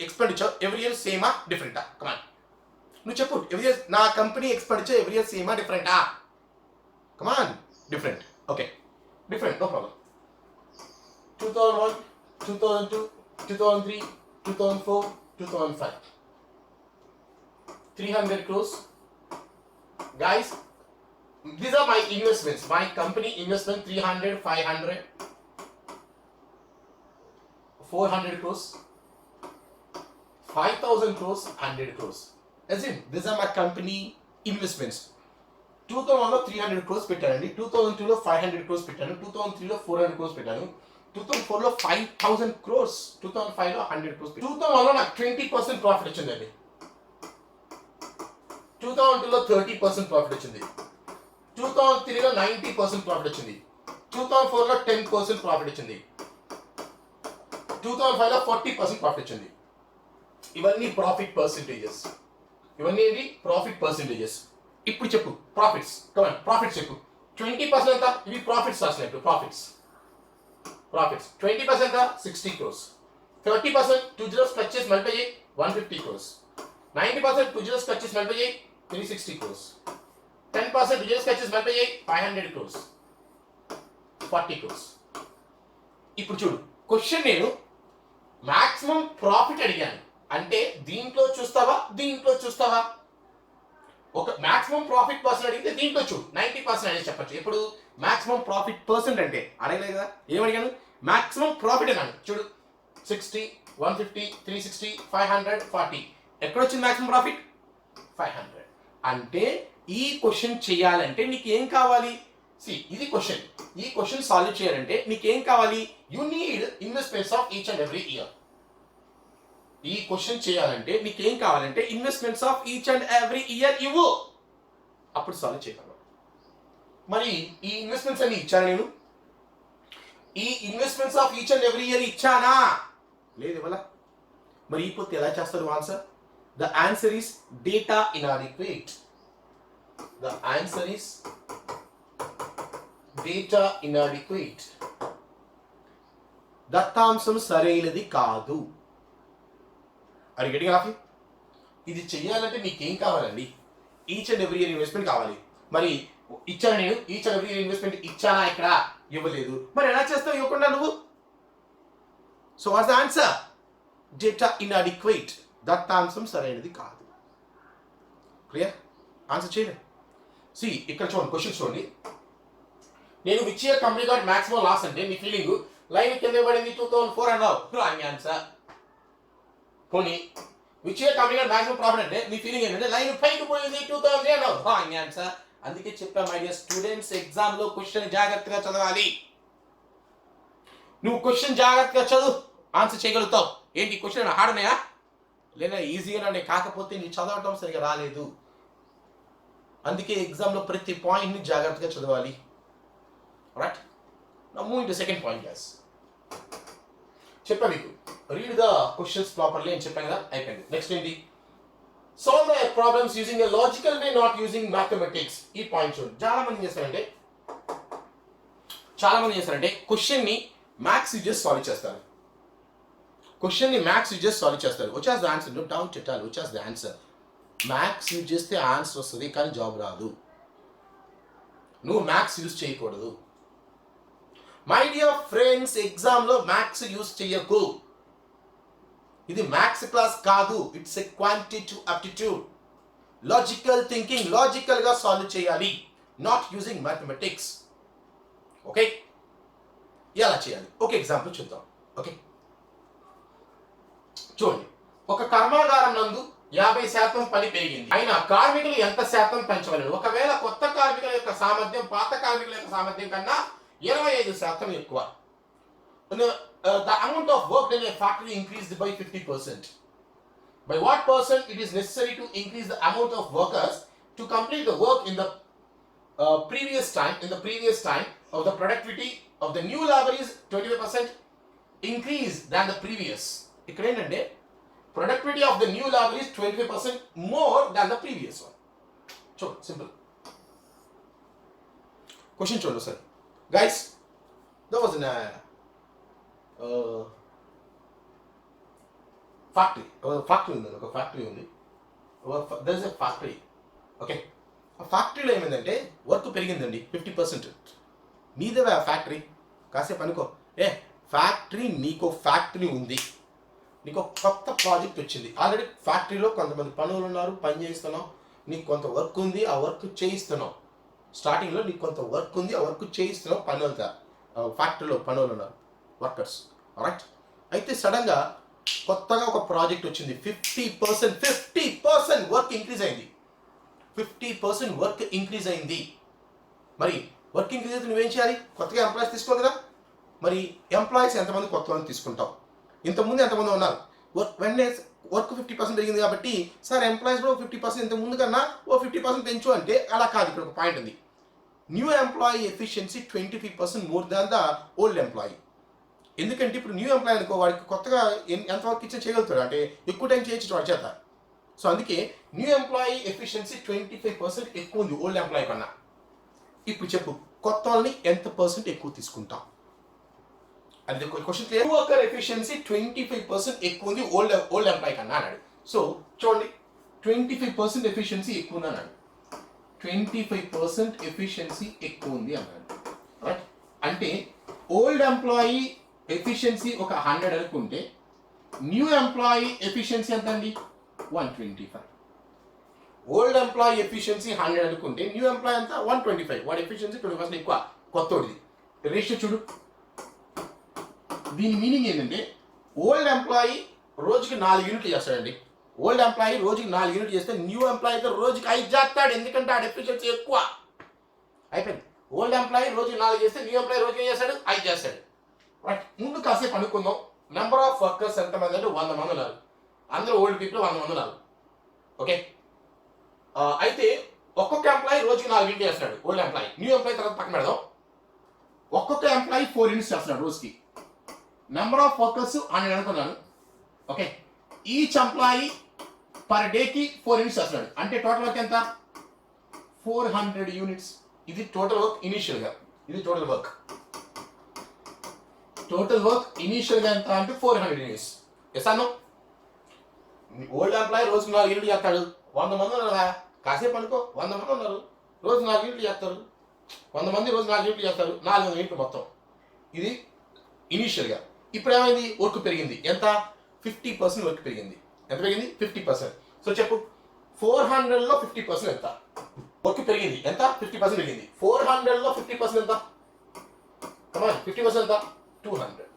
expenditure every year సేమా డిఫరెంటా? కమాన్ నువ్వు చెప్పు. ఎవ్రీ ఇయర్ నా కంపెనీ ఎక్స్పెండిచర్ ఎవ్రీ ఇయర్ సేమా డిఫరెంటా? Come on. Different. Okay, different, no problem. 2001, 2002, 2003, 2004, 2005. 300 crores. Guys, these are my investments. My company investment 300, 500, 400 crores, 5,000 crores, 100 crores. As in, these are my company investments. 2001లో 300 crores పెట్టానండి, 2002లో 500 crores పెట్టాను, 2003లో 400 crores పెట్టాను, 2004లో 5,000 crores, 2005లో 100 crores. 2001లో నాకు 20% profit వచ్చిందండి, 2002లో 30% profit వచ్చింది, 2003లో 90% profit వచ్చింది, 2004లో 10% profit వచ్చింది, 2005లో 40% profit వచ్చింది. ఇవన్నీ ప్రాఫిట్ పర్సెంటేజెస్. ఇవన్నీ ఏంటి? Profit percentages. ఇప్పుడు చెప్పు ప్రాఫిట్స్. కమాన్, ప్రాఫిట్స్ చెప్పు. 20% ఎంత? ఇవి ప్రాఫిట్స్ రాసినట్టు. ప్రాఫిట్స్ 20% ఎంత? 60 crores. 30% 2 zeros కట్ చేసి మల్టిప్లై చేయి, 150 crores. 90% 2 zeros కట్ చేసి మల్టిప్లై చేయి, 360 crores. 10% 2 zeros కట్ చేసి మల్టిప్లై చేయి, 500 crores. 40 crores. ఇప్పుడు చూడు, క్వశ్చన్ నేను మాక్సిమం ప్రాఫిట్ అడిగాను అంటే దీంట్లో చూస్తావా, దీంట్లో చూస్తావా? ఒక మాక్సిమం ప్రాఫిట్ పర్సెంట్ అడిగితే దీంట్లో చూడు 90% అనేది చెప్పచ్చు. ఇప్పుడు మాక్సిమం ప్రాఫిట్ పర్సెంట్ అంటే అడగలేదు కదా, ఏమడిగాను? మాక్సిమం ప్రాఫిట్ అన్నాను. చూడు 60, 150, 360, 500, 40. ఎక్కడొచ్చింది మాక్సిమం ప్రాఫిట్? 500. అంటే ఈ క్వశ్చన్ చేయాలంటే నీకు ఏం కావాలి? ఇది క్వశ్చన్. ఈ క్వశ్చన్ సాల్వ్ చేయాలంటే నీకు ఏం కావాలి? You need investments of each and every year. ఈ క్వశ్చన్ చేయాలంటే నీకు ఏం కావాలంటే investments of each and every year ఇవ్వు, అప్పుడు సాల్వ్ చేయగలవు. మరి ఈ ఇన్వెస్ట్మెంట్స్ అని ఇచ్చాను నేను. ఈ investments of each and every year ఇచ్చానా? లేదు ఇవ్వాల. మరి ఈ పొత్తి ఎలా చేస్తారు answer? The answer is data inadequate. The answer is data inadequate. దత్తాంశం సరైనది కాదు. అది గట్టిగా రాఫీ. ఇది చెయ్యాలంటే నీకేం కావాలండి? Each and every year investment కావాలి. మరి ఇచ్చాను నేను, each and every year investment ఇచ్చానా? ఇక్కడ ఇవ్వలేదు. మరి ఎలా చేస్తావు ఇవ్వకుండా నువ్వు? So what's the answer? Data inadequate. దత్తాంశం సరైనది కాదు. క్లియర్? ఆన్సర్ చేయలేదు. ఇక్కడ చూడండి, క్వశ్చన్ చూడండి. నేను which year company got maximum loss అంటే నీ ఫీలింగ్ లైన్ కింద పడింది 2004 అన్నావు. Wrong answer. పోనీ which year company got maximum profit అంటే నీ ఫీలింగ్ ఏంటంటే లైన్ పైకి పోయింది 2003 అన్నావు. Wrong answer. అందుకే చెప్పా మై డియర్ స్టూడెంట్స్, ఎగ్జామ్ లో క్వశ్చన్ జాగ్రత్తగా చదవాలి. నువ్వు క్వశ్చన్ జాగ్రత్తగా చదువు, ఆన్సర్ చేయగలుగుతావు. ఏంటి క్వశ్చన్ హార్డ్ ఉన్నాయా లేదా ఈజీగానే? కాకపోతే నీ చదవటం సరిగా రాలేదు. అందుకే ఎగ్జామ్లో ప్రతి పాయింట్ని జాగ్రత్తగా చదవాలి. Right? Now moving to second point guys. చెప్పా మీకు రీడ్ ద క్వశ్చన్స్ ప్రాపర్లీ అని చెప్పాను కదా, అయిపోయింది. నెక్స్ట్ ఏంటి? Solve the problems using a logical way, not using mathematics. ఈ పాయింట్ చూడండి. చాలా మంది చేస్తారంటే క్వశ్చన్ ని మ్యాథ్స్ యూజ్ చేసి సాల్వ్ చేస్తారు. వచ్చేసి the answer. No doubt at all. వచ్చేసి ద ఆన్సర్. మ్యాథ్స్ యూజ్ చేస్తే ఆన్సర్ వస్తుంది కానీ జాబ్ రాదు. నువ్వు మ్యాథ్స్ యూజ్ చేయకూడదు. మై డియర్ ఫ్రెండ్స్, ఎగ్జామ్లో మ్యాథ్స్ యూజ్ చేయకు. ఇది మ్యాథ్స్ క్లాస్ కాదు. It's a quantitative aptitude. Logical thinking, లాజికల్గా సాల్వ్ చేయాలి, నాట్ యూజింగ్ మ్యాథమెటిక్స్. ఓకే? ఎలా చేయాలి? ఒక ఎగ్జాంపుల్ చూద్దాం. ఓకే, చూడండి. ఒక కర్మాగారం నందు 50% పని పెరిగింది. అయినా కార్మికులు ఎంత శాతం పెంచవలెను? ఒకవేళ కొత్త కార్మికుల యొక్క సామర్థ్యం పాత కార్మికుల యొక్క సామర్థ్యం కన్నా 25% ఎక్కువ. The amount of work done in a factory increased by 50%. By what percent it is necessary to increase the amount of workers to complete the work in the previous time of the productivity of the new labor is 25% increase than the previous. ఇక్కడ ఏంటంటే productivity of the new labor is 25% more than the previous one. చూడండి, simple question చూడండి sir. Guys, there was a factory ఉంది. ఒక factory ఉంది. There is a factory. Okay, ఆ ఫ్యాక్టరీలో ఏమైందంటే వర్క్ పెరిగిందండి 50%. నీదేవే ఆ ఫ్యాక్టరీ? కాసేపు అనుకో. ఫ్యాక్టరీ, నీకు ఫ్యాక్టరీ ఉంది, నీకు కొత్త ప్రాజెక్ట్ వచ్చింది. ఆల్రెడీ ఫ్యాక్టరీలో కొంతమంది పనులు ఉన్నారు, పని చేస్తున్నావు. నీకు కొంత వర్క్ ఉంది, ఆ వర్క్ చేయిస్తున్నావు. స్టార్టింగ్లో నీకు కొంత వర్క్ ఉంది, ఆ వర్క్ చేయిస్తున్నావు. పనులంతా ఫ్యాక్టరీలో పనులు ఉన్నారు, వర్కర్స్. రైట్? అయితే సడన్గా కొత్తగా ఒక ప్రాజెక్ట్ వచ్చింది. 50% వర్క్ ఇంక్రీజ్ అయింది. 50% వర్క్ ఇంక్రీజ్ అయింది. మరి వర్క్ ఇంక్రీజ్ అయితే నువ్వేం చేయాలి? కొత్తగా ఎంప్లాయీస్ తీసుకోవాలి కదా. మరి ఎంప్లాయీస్ ఎంతమంది కొత్త మంది తీసుకుంటావు? ఇంతకుముందు ఎంతమంది ఉన్నారు? వెంటనే వర్క్ 50% పెరిగింది కాబట్టి సార్ ఎంప్లాయీస్ కూడా 50% ఇంత ముందు కన్నా 50% పెంచు అంటే అలా కాదు. ఇక్కడ ఒక పాయింట్ ఉంది. New employee efficiency 25% more than the old employee. ఎందుకంటే ఇప్పుడు న్యూ ఎంప్లాయీ అనుకో, వాడికి కొత్తగా ఎంత వర్క్ ఇచ్చే చేయగలుగుతాడు, అంటే ఎక్కువ టైం చేయొచ్చు వాడి చేత. సో అందుకే న్యూ ఎంప్లాయీ ఎఫిషియన్సీ 25% ఎక్కువ ఉంది ఓల్డ్ ఎంప్లాయీ కన్నా. ఇప్పుడు చెప్పు, కొత్త వాళ్ళని ఎంత పర్సెంట్ ఎక్కువ తీసుకుంటాం? అది question clear. New worker efficiency 25% ఎక్కువ ఉంది ఓల్డ్ ఎంప్లాయీ కన్నా అన్నాడు. సో చూడండి, 25% ఎఫిషియన్సీ ఎక్కువ ఉంది అన్నాడు. 25% ఎఫిషియన్సీ ఎక్కువ ఉంది అన్నాడు. రైట్? అంటే ఓల్డ్ ఎంప్లాయీ ఎఫిషియన్సీ ఒక 100 అనుకుంటే న్యూ ఎంప్లాయీ ఎఫిషియన్సీ ఎంత అండి? 125. ఓల్డ్ ఎంప్లాయీ ఎఫిషియన్సీ 100 అనుకుంటే న్యూ ఎంప్లాయీ అంతా 125. వాడి ఎఫిషియన్సీ 20% ఎక్కువ కొత్తోడిది. రేషియో చూడు. దీని మీనింగ్ ఏంటంటే ఓల్డ్ ఎంప్లాయీ రోజుకి 4 యూనిట్లు చేస్తాడండి. ఓల్డ్ ఎంప్లాయీ రోజుకి 4 యూనిట్లు చేస్తే న్యూ ఎంప్లాయీ అయితే రోజుకి 5 చేస్తాడు. ఎందుకంటే ఆ ఎఫిషియన్సీ ఎక్కువ. అయిపోయింది. ఓల్డ్ ఎంప్లాయీ రోజుకి 4 చేస్తే న్యూ ఎంప్లాయీ రోజుకి ఏం చేస్తాడు? 5 చేస్తాడు. రైట్. ముందు కాసేపు అనుకుందాం. నెంబర్ ఆఫ్ వర్కర్స్ ఎంతమంది అంటే 100 మంది ఉన్నారు. అందరూ ఓల్డ్ పీపుల్ 100 మంది ఉన్నారు. ఓకే. అయితే ఒక్కొక్క ఎంప్లాయీ రోజుకి 4 యూనిట్లు చేస్తున్నాడు. Old employee. న్యూ ఎంప్లాయీ తర్వాత పక్కన పెడదాం. ఒక్కొక్క ఎంప్లాయీ 4 యూనిట్స్ చేస్తున్నాడు రోజుకి. నెంబర్ ఆఫ్ వర్కర్స్ 100 అనుకున్నాను. ఓకే. ఈచ్ ఎంప్లాయీ పర్ డేకి 4 యూనిట్స్ చేస్తున్నాడు. అంటే టోటల్ వర్క్ ఎంత? 400 యూనిట్స్. ఇది టోటల్ వర్క్ ఇనీషియల్గా. ఇది టోటల్ వర్క్. టోటల్ వర్క్ ఇనీషియల్గా ఎంత అంటే 400 యూనిట్స్. ఎస్ అన్నో. ఓల్డ్ ఎంప్లాయీ రోజుకి 4 యూనిట్లు చేస్తాడు. 100 మంది ఉన్నారా? కాసేపు అనుకో. 100 మంది ఉన్నారు. రోజు 4 యూనిట్లు చేస్తారు. 100 మంది రోజు 4 యూనిట్లు చేస్తారు. 400 యూనిట్లు మొత్తం. ఇది ఇనీషియల్గా. ఇప్పుడు ఏమైంది? వర్క్ పెరిగింది. ఎంత? 50% వర్క్ పెరిగింది. ఎంత పెరిగింది? 50%. సో చెప్పు, 400లో 50% ఎంత? వర్క్ పెరిగింది. ఎంత? 50% పెరిగింది. 400లో 50% ఎంత? 50% ఎంత? 200.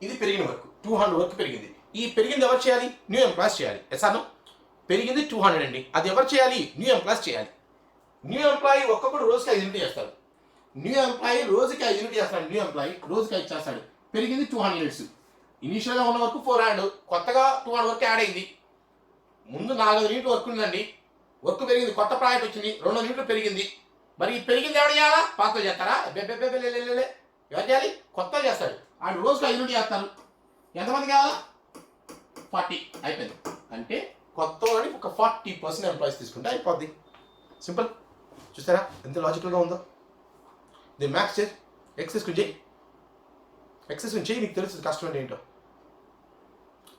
ఇది పెరిగిన వర్క్. 200 వర్క్ పెరిగింది. ఈ పెరిగింది ఎవరు చేయాలి? న్యూ ఎంప్లాయీస్ చేయాలి. ఎసాను పెరిగింది 200 అండి. అది ఎవరు చేయాలి? న్యూ ఎంప్లాయీస్ చేయాలి. న్యూ ఎంప్లాయీ ఒక్కొక్కడు రోజుకి 5 యూనిట్ చేస్తాడు. న్యూ ఎంప్లాయీ రోజుకి 5 యూనిట్ చేస్తాడు. న్యూ ఎంప్లాయీ రోజుకి 5 చేస్తాడు. పెరిగింది 200 యూనిట్స్. ఇనీషియల్గా ఉన్న వరకు 400, కొత్తగా 200 వరకు యాడ్ అయింది. ముందు 400 యూనిట్లు వర్క్ ఉందండి. వర్క్ పెరిగింది. కొత్త ప్రాజెక్ట్ వచ్చింది. 200 యూనిట్లు పెరిగింది. మరి ఈ పెరిగింది ఎవరు చేయాలా? పాతలు చేస్తారా? ఎవరు చేయాలి? కొత్తలు చేస్తాడు. ఆయన రోజుకి 5 యూనిట్ చేస్తారు. ఎంతమంది కావాలా? 40. అయిపోయింది. అంటే కొత్త వాడిని ఒక 40% ఎంప్లాయీస్ తీసుకుంటే అయిపోద్ది. సింపుల్. చూస్తారా ఎంత లాజికల్గా ఉందో? దీన్ని మ్యాక్స్ చేయి. ఎక్సెస్ చేయి. ఎక్సెస్ చేయి. నీకు తెలుస్తుంది కష్టం అంటే ఏంటో.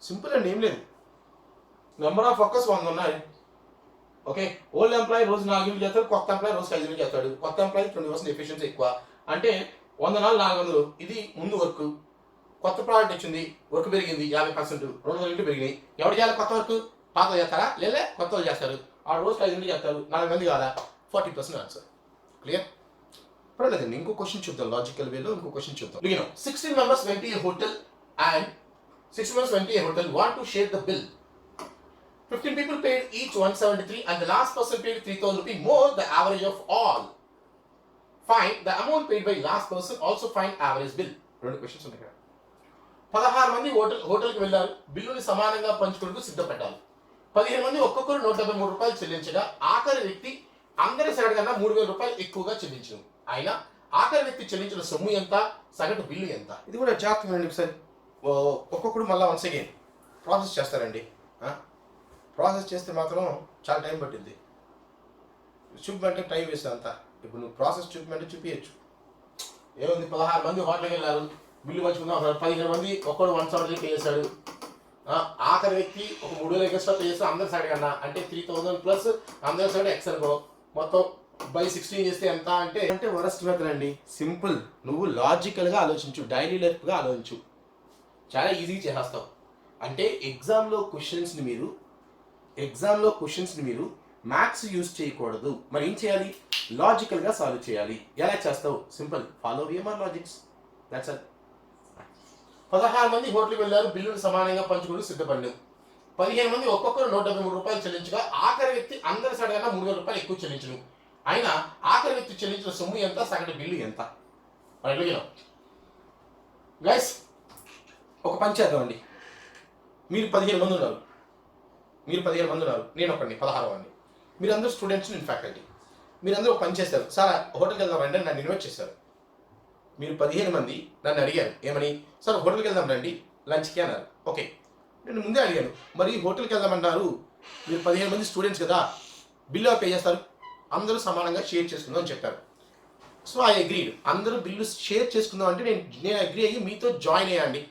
సింపుల్ అండి, ఏం లేదు. నెంబర్ ఆఫ్ వర్కర్స్ 100 ఉన్నాయి. ఓకే. ఓల్డ్ ఎంప్లాయీ రోజు 4 యూనిట్లు చేస్తాడు. కొత్త ఎంప్లాయీ రోజు 5 యూనిట్లు చేస్తాడు. కొత్త ఎంప్లాయీ 20% ఎఫిషియన్సీ ఎక్కువ. అంటే 100 నాలుగు 400. ఇది ముందు వర్క్. కొత్త ప్రోడక్ట్ వచ్చింది. వర్క్ పెరిగింది 50%. 200 యూనిట్లు పెరిగినాయి. ఎవరు చేయాలి కొత్త వర్క్? పాత చేస్తారా? లేదా కొత్త వాళ్ళు చేస్తారు. ఆ రోజు 5 యూనిట్లు చేస్తారు. 4 మంది కావాలా? 40% ఆన్సర్. క్లియర్? పర్లేదండి. ఇంకో క్వశ్చన్ చూద్దాం. లాజికల్ వేలో ఇంకో క్వశ్చన్ చూద్దాం. 16 members went to a hotel and 6 members went to a hotel want to share the bill. 15 people paid each 173 and the last person paid 3,000 rupees more the average of all. Find the amount paid by last person. Also find average bill. రెండు questions ఉన్నాయి ఇక్కడ. 16 మంది హోటల్కి వెళ్ళారు. బిల్లుని సమానంగా పంచుకుంటూ సిద్ధపడ్డారు. 15 మంది ఒక్కొక్కరు 173 రూపాయలు చెల్లించగా ఆఖరి వ్యక్తి అందరి సగటు కన్నా 3,000 రూపాయలు ఎక్కువగా చెల్లించను. అయినా ఆఖరి వ్యక్తి చెల్లించిన సొమ్ము ఎంత? సగటు బిల్లు ఎంత? ఇది కూడా జాగ్రత్తగా ఒకసారి. ఒక్కొక్కడు మళ్ళీ వన్స్ అగైన్ ప్రాసెస్ చేస్తారండి. ప్రాసెస్ చేస్తే మాత్రం చాలా టైం పట్టింది. చూపమంటే టైం వేస్ట్ అంతా. ఇప్పుడు నువ్వు ప్రాసెస్ చూపమంటే చూపించచ్చు. ఏముంది? 16 మంది హోటల్కి వెళ్ళారు. బిల్లు పంచుకుందాం. 15 మంది ఒక్కడు 170 పే చేశాడు. ఆఖరి వ్యక్తి ఒక 3,000 ఎక్స్ట్రా పే చేస్తే అందరి సైడ్ కన్నా అంటే 3,000 ప్లస్ అందరి సైడ్ ఎక్స్ అనుకో. మొత్తం బై 16 చేస్తే ఎంత అంటే వరస్ట్ మెథడ్ అండి. సింపుల్. నువ్వు లాజికల్గా ఆలోచించు. డైలీ లైఫ్గా ఆలోచించు. చాలా ఈజీగా చేసేస్తావు. అంటే ఎగ్జామ్లో క్వశ్చన్స్ని మీరు మ్యాథ్స్ యూజ్ చేయకూడదు. మరి ఏం చేయాలి? లాజికల్గా సాల్వ్ చేయాలి. ఎలా చేస్తావు? Simple. Follow VMR logics. That's all. 16 మంది హోటల్కి వెళ్ళారు. బిల్లును సమానంగా పంచుకుంటూ సిద్ధపడ్డారు. 15 మంది ఒక్కొక్కరు 173 రూపాయలు చెల్లించగా ఆఖరి వ్యక్తి అందరి సైడ్ కన్నా 3,000 రూపాయలు ఎక్కువ చెల్లించను. అయినా ఆఖరి వ్యక్తి చెల్లించిన సొమ్ము ఎంత? సగటు బిల్లు ఎంత? గైస్ ఒక పని చేద్దామండి. మీరు 15 మంది ఉన్నారు. నేను ఒకటి 16 మంది. మీరందరూ స్టూడెంట్స్, నేను ఫ్యాకల్టీ. మీరందరూ ఒక పని చేస్తారు. సార్ హోటల్కి వెళ్దాం రండి నన్ను ఇన్వైట్ చేస్తారు. మీరు 15 మంది నన్ను అడిగారు ఏమని? సార్ హోటల్కి వెళ్దాం రండి లంచ్కి అన్నారు. ఓకే, నేను ముందే అడిగాను. మరి హోటల్కి వెళ్దామన్నారు. మీరు 15 మంది స్టూడెంట్స్ కదా, బిల్లు పే చేస్తారు. అందరూ సమానంగా షేర్ చేసుకుందాం అని చెప్పారు. So I agreed. అందరూ బిల్లు షేర్ చేసుకుందాం అంటే నేను అగ్రీ అయ్యి మీతో జాయిన్ అయ్యండి.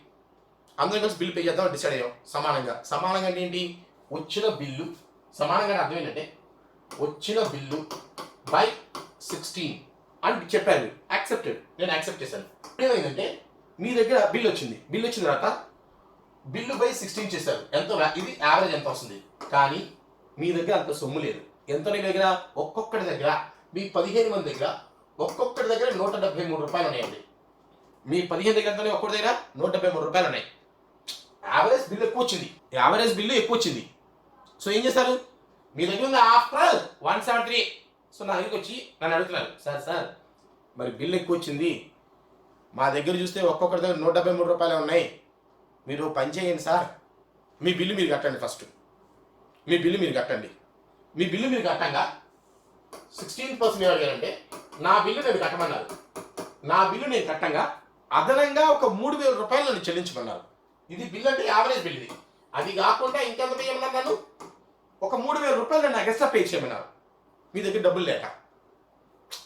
అందరం కలిసి బిల్లు పే చేద్దాం డిసైడ్ అయ్యాం. సమానంగా అంటే ఏంటి? వచ్చిన బిల్లు సమానంగా అర్థం ఏంటంటే వచ్చిన బిల్లు బై 16 అని చెప్పారు. యాక్సెప్టెడ్. నేను యాక్సెప్ట్ చేశాను. ఏమైందంటే మీ దగ్గర బిల్ వచ్చింది. బిల్ వచ్చిన తర్వాత బిల్లు బై 16 చేశారు. ఎంత? ఇది యావరేజ్ ఎంత వస్తుంది. కానీ మీ దగ్గర అంత సొమ్ము లేదు. ఎంత మీ దగ్గర? ఒక్కొక్కటి దగ్గర మీ 15 మంది దగ్గర ఒక్కొక్కటి దగ్గర 173 రూపాయలు ఉన్నాయండి. మీ 15 దగ్గర ఎంతనే? ఒక్కటి దగ్గర 173 రూపాయలు ఉన్నాయి. యావరేజ్ బిల్లు ఎక్కువ వచ్చింది. యావరేజ్ బిల్లు ఎక్కువ వచ్చింది. సో ఏం చేస్తారు? మీ దగ్గర ఉంది ఆఫ్టర్ 173. సో నా దగ్గరికి వచ్చి నన్ను అడుగుతున్నారు, సార్ మరి బిల్లు ఎక్కువ వచ్చింది, మా దగ్గర చూస్తే ఒక్కొక్కరి దగ్గర 173 రూపాయలు ఉన్నాయి, మీరు పని చేయండి సార్, మీ బిల్లు మీరు కట్టండి. ఫస్ట్ మీ బిల్లు మీరు కట్టండి. మీ బిల్లు మీరు కట్టంగా 16% అడిగారంటే నా బిల్లు నేను కట్టమన్నారు. నా బిల్లు నేను కట్టంగా అదనంగా ఒక 3000 రూపాయలు నన్ను చెల్లించమన్నారు. ఇది బిల్లు అంటే యావరేజ్ బిల్. ఇది అది కాకుండా ఇంకెంత పే చేయమన్నారు? నన్ను ఒక 3000 రూపాయలు నన్ను ఎక్స్ట్రా పే చేయమన్నారు. మీ దగ్గర డబ్బులు లేక.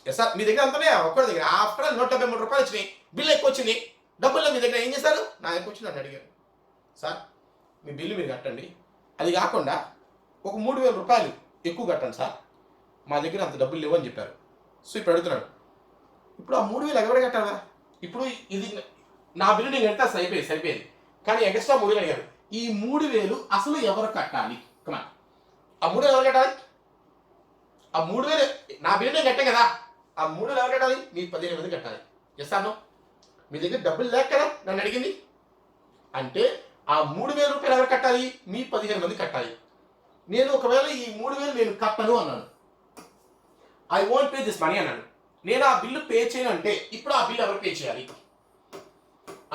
ఎస్ సార్, మీ దగ్గర అంతనే ఒక్కడి దగ్గర ఆఫ్టర్ 173 రూపాయలు వచ్చినాయి, బిల్లు ఎక్కువ వచ్చింది, డబ్బుల్లో మీ దగ్గర ఏం చేశారు? నా దగ్గర వచ్చి నన్ను అడిగారు, సార్ మీ బిల్లు మీరు కట్టండి, అది కాకుండా ఒక 3000 రూపాయలు ఎక్కువ కట్టండి సార్, మా దగ్గర అంత డబ్బులు లేవు అని చెప్పారు. సో ఇప్పుడు అడుగుతున్నాడు, ఇప్పుడు ఆ 3000 ఎగబడి కట్టాలా? ఇప్పుడు ఇది నా బిల్లు నేను కడితే సరిపోయేది, కానీ ఎక్స్ట్రా 3000 అడిగారు. ఈ 3000 అసలు ఎవరు కట్టాలి? కమా, ఆ 3000 ఎవరు కట్టాలి? ఆ 3000 నా బిల్లు నేను కట్టాను కదా, ఆ 3000 ఎవరు కట్టాలి? మీ 15 మంది కట్టాలి. చేస్తాను. మీ దగ్గర డబ్బులు లేక కదా నన్ను అడిగింది. అంటే ఆ 3000 రూపాయలు ఎవరు కట్టాలి? మీ 15 మంది కట్టాలి. నేను ఒకవేళ ఈ 3000 నేను కట్టను అన్నాను, I want pay this money అన్నాను. నేను ఆ బిల్లు పే చేయను అంటే ఇప్పుడు ఆ బిల్ ఎవరు పే చేయాలి?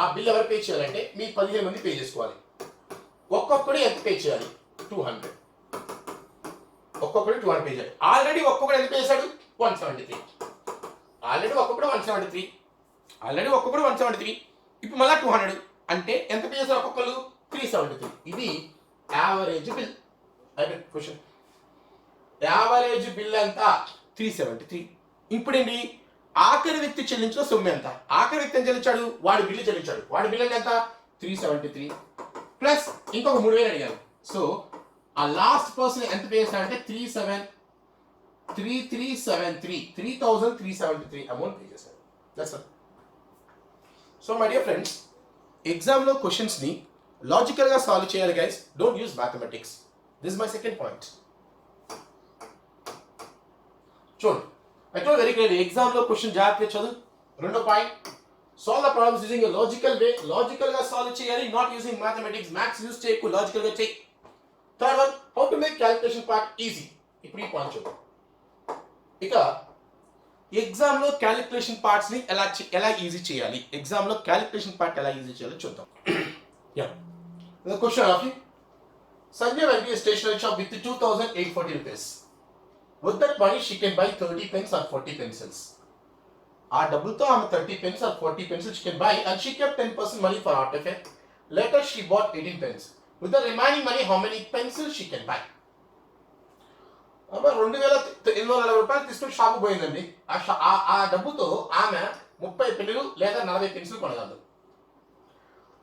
ఆ బిల్ ఎవరు పే చేయాలంటే మీ 15 మంది పే చేసుకోవాలి. ఒక్కొక్కడు ఎంత పే చేయాలి? 200. ఒక్కొక్కడు 200 పే చేయాలి. ఆల్రెడీ ఒక్కొక్కడు ఎంత పే చేశాడు? 173. ఆల్రెడీ ఒక్కొక్కడు 173. ఇప్పుడు మళ్ళీ 200 అంటే ఎంత పే చేశారు ఒక్కొక్కరు? 373. ఇది యావరేజ్ బిల్. అయితే క్వశ్చన్, యావరేజ్ బిల్ ఎంత? 373. ఇప్పుడేంటి? ఆఖరి వ్యక్తి చెల్లించిన సొమ్ము ఎంత? ఆఖరి వ్యక్తి ఎంత చెల్లించాడు? వాడి బిల్లు చెల్లించాడు. వాడి బిల్లు అంటే ఎంత? 373 ప్లస్ ఇంకొక 3000 అడిగారు. సో ఆ లాస్ట్ పర్సన్ ఎంత పే చేశాడంటే 3373 అమౌంట్ పే చేశాడు. That's all. So my dear friends, ఎగ్జామ్లో క్వశ్చన్స్ని లాజికల్గా సాల్వ్ చేయాలి guys. Don't use mathematics. This my second point. చూడండి, ఐ టోల్డ్ వెరీ క్లియర్లీ, ఎగ్జామ్లో క్వశ్చన్ జాగ్రత్తగా చదువు. రెండో పాయింట్, solve the problems using a logical way. లాజికల్గా సాల్వ్ చేయాలి, not using mathematics. Maths use చేయకు, లాజికల్గా చేయి. Third one, how to make calculation part easy. ఇప్పుడు ఈ పాయింట్ చూద్దాం. ఇక ఎగ్జామ్లో క్యాలిక్యులేషన్ పార్ట్స్ని ఎలా ఈజీ చేయాలి, ఎగ్జామ్లో క్యాలిక్యులేషన్ పార్ట్ ఎలా ఈజీ చేయాలో చూద్దాం. Yeah, the question of you, Sanjay went to a stationery shop with 2,840 rupees. With that money she can buy 30 pens or 40 pencils. ఆ డబ్బులతో ఆమె 30 pens or 40 pencils she can buy, and she kept 10% money for art affair. Later she bought 18 pens. With the remaining money, how many pencils she can buy? ఆమె 2,840 రూపాయలు తీసుకుని shop పోయిందండి. ఆ డబ్బుతో ఆమె 30 పెన్నులు లేదా 40 పెన్సిల్ కొనగలదు.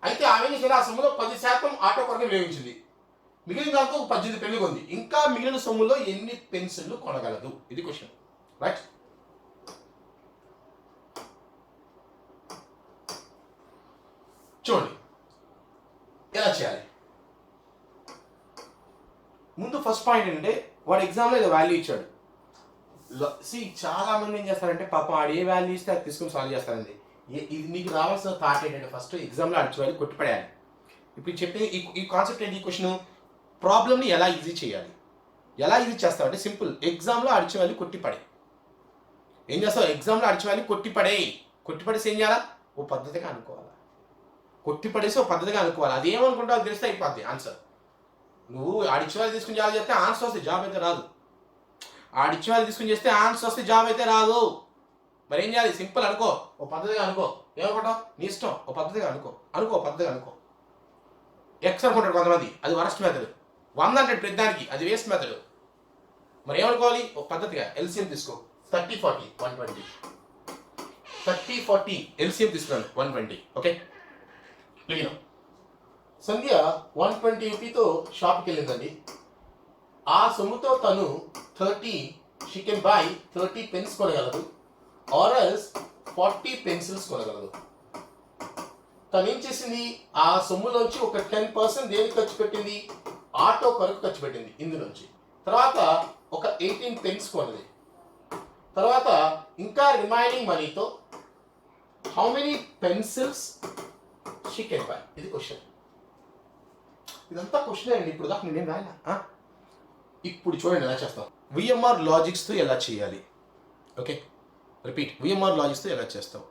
అయితే ఆమె చేసిన ఆ సొమ్ములో 10% ఆటో కొరకు వినియోగించింది. మిగిలిన దాంతో 18 పెన్నులు కొంది. ఇంకా మిగిలిన సొమ్ములో ఎన్ని పెన్సిళ్ళు కొనగలదు? ఇది క్వశ్చన్, రైట్? చూడండి ఎలా చేయాలి. ముందు ఫస్ట్ పాయింట్ ఏంటంటే, వాడు ఎగ్జామ్లో ఏదో వాల్యూ ఇచ్చాడు. చాలా మంది ఏం చేస్తారంటే, పాపం ఆడు ఏ వాల్యూ ఇస్తే అది తీసుకుని సాల్వ్ చేస్తారండి. ఇది నీకు రావాల్సిన థాట్ ఏంటంటే, ఫస్ట్ ఎగ్జామ్లో అడిచి వాళ్ళు కొట్టిపడేయాలి. ఇప్పుడు చెప్పే ఈ కాన్సెప్ట్ ఏంటి? ఈ క్వశ్చన్ ప్రాబ్లమ్ని ఎలా ఈజీ చేయాలి. ఎలా ఈజీ చేస్తావు అంటే సింపుల్, ఎగ్జామ్లో అడిచి వాళ్ళు కొట్టిపడే. ఏం చేస్తావు? ఎగ్జామ్లో అడిచి వాళ్ళు కొట్టిపడేసి ఏం చేయాలా? ఓ పద్ధతిగా అనుకోవాలి. కొట్టిపడేసి ఓ పద్ధతిగా అనుకోవాలి. అది ఏమనుకుంటావు అది తెలిస్తే అయిపోద్ది ఆన్సర్. నువ్వు ఆడిచ్చి వాళ్ళు తీసుకుని జాబ్ చేస్తే ఆన్సర్ వస్తే జాబ్ అయితే రాదు. ఆడిచ్చి వాళ్ళు తీసుకుని చేస్తే ఆన్సర్ వస్తే జాబ్ అయితే రాదు. మరి ఏం చేయాలి? సింపుల్ అనుకో, ఓ పద్ధతిగా అనుకో. ఏమనుకుంటావు? నీ ఇష్టం. ఓ పద్ధతిగా అనుకో. ఎక్స్ అనుకుంటాడు కొంతమంది, అది వరస్ట్ మెథడ్. 100 అంటే పెద్దానికి అది వేస్ట్ మెథడ్. మరి ఏమనుకోవాలి? ఓ పద్ధతిగా ఎల్సిఎం తీసుకో. 30, 40, 120. 30, 40 ఎల్సిఎం తీసుకున్నాను 120. ఓకే, సంధ్య 120 రూపీతో షాప్కి వెళ్ళిందండి. ఆ సొమ్ముతో తను 30 పెన్స్ కొనగలదు, ఆర్ఎల్స్ 40 పెన్సిల్స్ కొనగలదు. తను ఏం చేసింది? ఆ సొమ్ములోంచి ఒక 10% దేనికి ఖర్చు పెట్టింది? ఆటో కొరకు ఖర్చు పెట్టింది. ఇందులోంచి తర్వాత ఒక 18 పెన్స్ కొన్నది. తర్వాత ఇంకా రిమైనింగ్ మనీతో how many pencils she can buy. ఇది క్వశ్చన్. ఇదంతా క్వశ్చన్ అండి. ఇప్పుడు దాకా నేనేం రాయనా. ఇప్పుడు చూడండి ఎలా చేస్తాం. విఎంఆర్ లాజిక్స్తో ఎలా చేయాలి. Okay, repeat. విఎంఆర్ లాజిక్స్తో ఎలా చేస్తాం.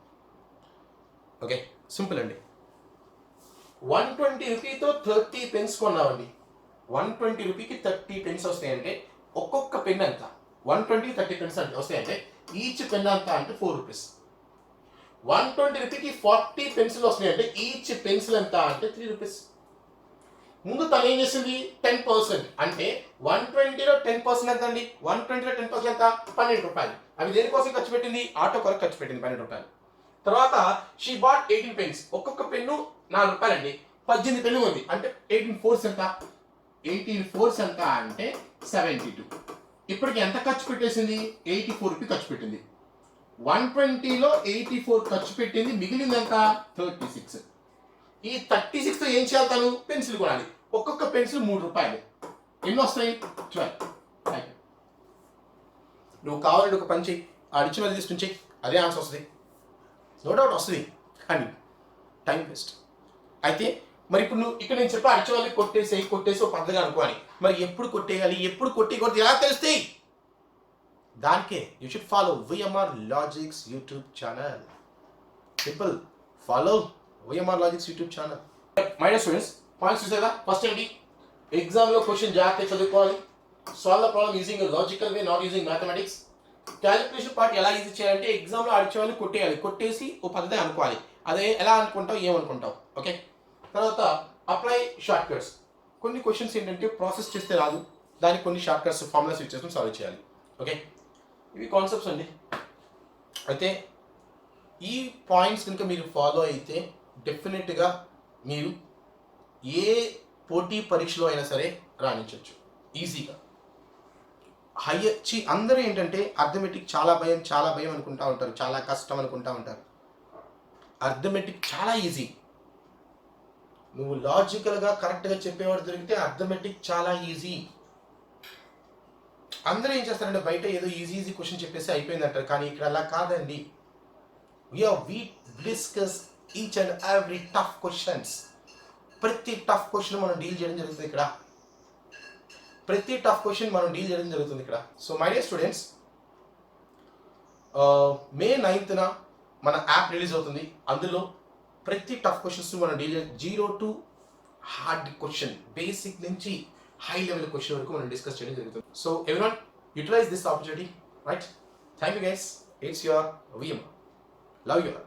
ఓకే, సింపుల్ అండి. 120 రూపీతో 30 పెన్స్ కొన్నామండి. 120 రూపీకి 30 పెన్స్ వస్తాయంటే ఒక్కొక్క పెన్ ఎంత? 120 30 పెన్స్ అంటే వస్తాయంటే ఈచ్ పెన్ అంత అంటే 4 రూపీస్. 120 రూపీకి 40 పెన్సిల్ వస్తున్నాయంటే ఈచ్ పెన్సిల్ ఎంత అంటే 3 రూపీస్. ముందు తను ఏం చేసింది? 10%. అంటే 120లో 10% ఎంత అండి? 120లో 10% ఎంత? 12 రూపాయలు. అవి దేనికోసం ఖర్చు పెట్టింది? ఆటో కొరకు ఖర్చు పెట్టింది 12 రూపాయలు. తర్వాత షీ బాట్ 18 పెన్స్. ఒక్కొక్క పెన్ను 4 రూపాయలు అండి. 18 పెన్ను ఉంది అంటే 18 ఫోర్స్ ఎంత? 18 ఫోర్స్ ఎంత అంటే 72. ఇప్పటికి ఎంత ఖర్చు పెట్టేసింది? 84 రూపీ ఖర్చు పెట్టింది. 120లో 84 ఖర్చు పెట్టింది. మిగిలింది ఎంత? 36. ఈ 36తో ఏం చేయాలి? తను పెన్సిల్ కొనాలి. ఒక్కొక్క పెన్సిల్ 3 రూపాయలు. ఎన్ని వస్తాయి? 12. నువ్వు కావాలంటే ఒక పని చెయ్యి, ఆడిచ్చిన వాళ్ళు తీసుకుని చెయ్యి, అదే ఆన్సర్ వస్తుంది. నో డౌట్ వస్తుంది, కానీ టైం వేస్ట్. అయితే మరి ఇప్పుడు నువ్వు ఇక్కడ నేను చెప్పి అడిచే వాళ్ళకి కొట్టేసి ఒక పద్ధతిగా అనుకోవాలి. మరి ఎప్పుడు కొట్టేయాలి, ఎప్పుడు కొట్టేయకూడదు ఎలా తెలుస్తాయి? దానికే you should follow VMR logics YouTube channel. Simple, follow VMR logics YouTube channel. My dear students, points చూసారా? ఫస్ట్ ఏంటి? ఎగ్జామ్లో క్వశ్చన్ జాగ్రత్తగా చదువుకోవాలి. Solve the problem using logical way, not using mathematics. Calculation part ఎలా ఈజీ చేయాలంటే ఎగ్జామ్లో అడిచే వాళ్ళు కొట్టేయాలి. కొట్టేసి ఓ పద్ధతి అనుకోవాలి. అదే ఎలా అనుకుంటావు, ఏమనుకుంటావు. ఓకే, తర్వాత అప్లై షార్ట్ కట్స్. కొన్ని క్వశ్చన్స్ ఏంటంటే ప్రాసెస్ చేస్తే రాదు, దానికి కొన్ని షార్ట్ కట్స్ ఫార్ములాస్ యూజ్ చేసుకుని సాల్వ్ చేయాలి. ఓకే, ఇవి కాన్సెప్ట్స్ అండి. అయితే ఈ పాయింట్స్ కనుక మీరు ఫాలో అయితే డెఫినెట్గా మీరు ఏ పోటీ పరీక్షలో అయినా సరే రాణించవచ్చు ఈజీగా. అందరూ ఏంటంటే అర్థమెటిక్ చాలా భయం అనుకుంటా ఉంటారు, చాలా కష్టం అనుకుంటా ఉంటారు. అర్థమెటిక్ చాలా ఈజీ. నువ్వు లాజికల్గా కరెక్ట్గా చెప్పేవాడు దొరికితే అర్థమెటిక్ చాలా ఈజీ. అందరూ ఏం చేస్తారంటే బయట ఏదో ఈజీ క్వశ్చన్ చెప్పేసి అయిపోయింది అంటారు, కానీ ఇక్కడ అలా కాదండి. we discuss each and every tough questions. ప్రతి టఫ్ క్వశ్చన్ మనం డీల్ చేయడం జరుగుతుంది ఇక్కడ. So my dear students, May 9th మన యాప్ రిలీజ్ అవుతుంది. అందులో ప్రతి టఫ్ క్వశ్చన్స్ మనం deal 0 to hard question, basic నుంచి హై లెవెల్ క్వశ్చన్ వరకు మనం డిస్కస్ చేయడం జరుగుతుంది. So everyone utilize this opportunity, right? Thank you guys. It's your VM. Love you all.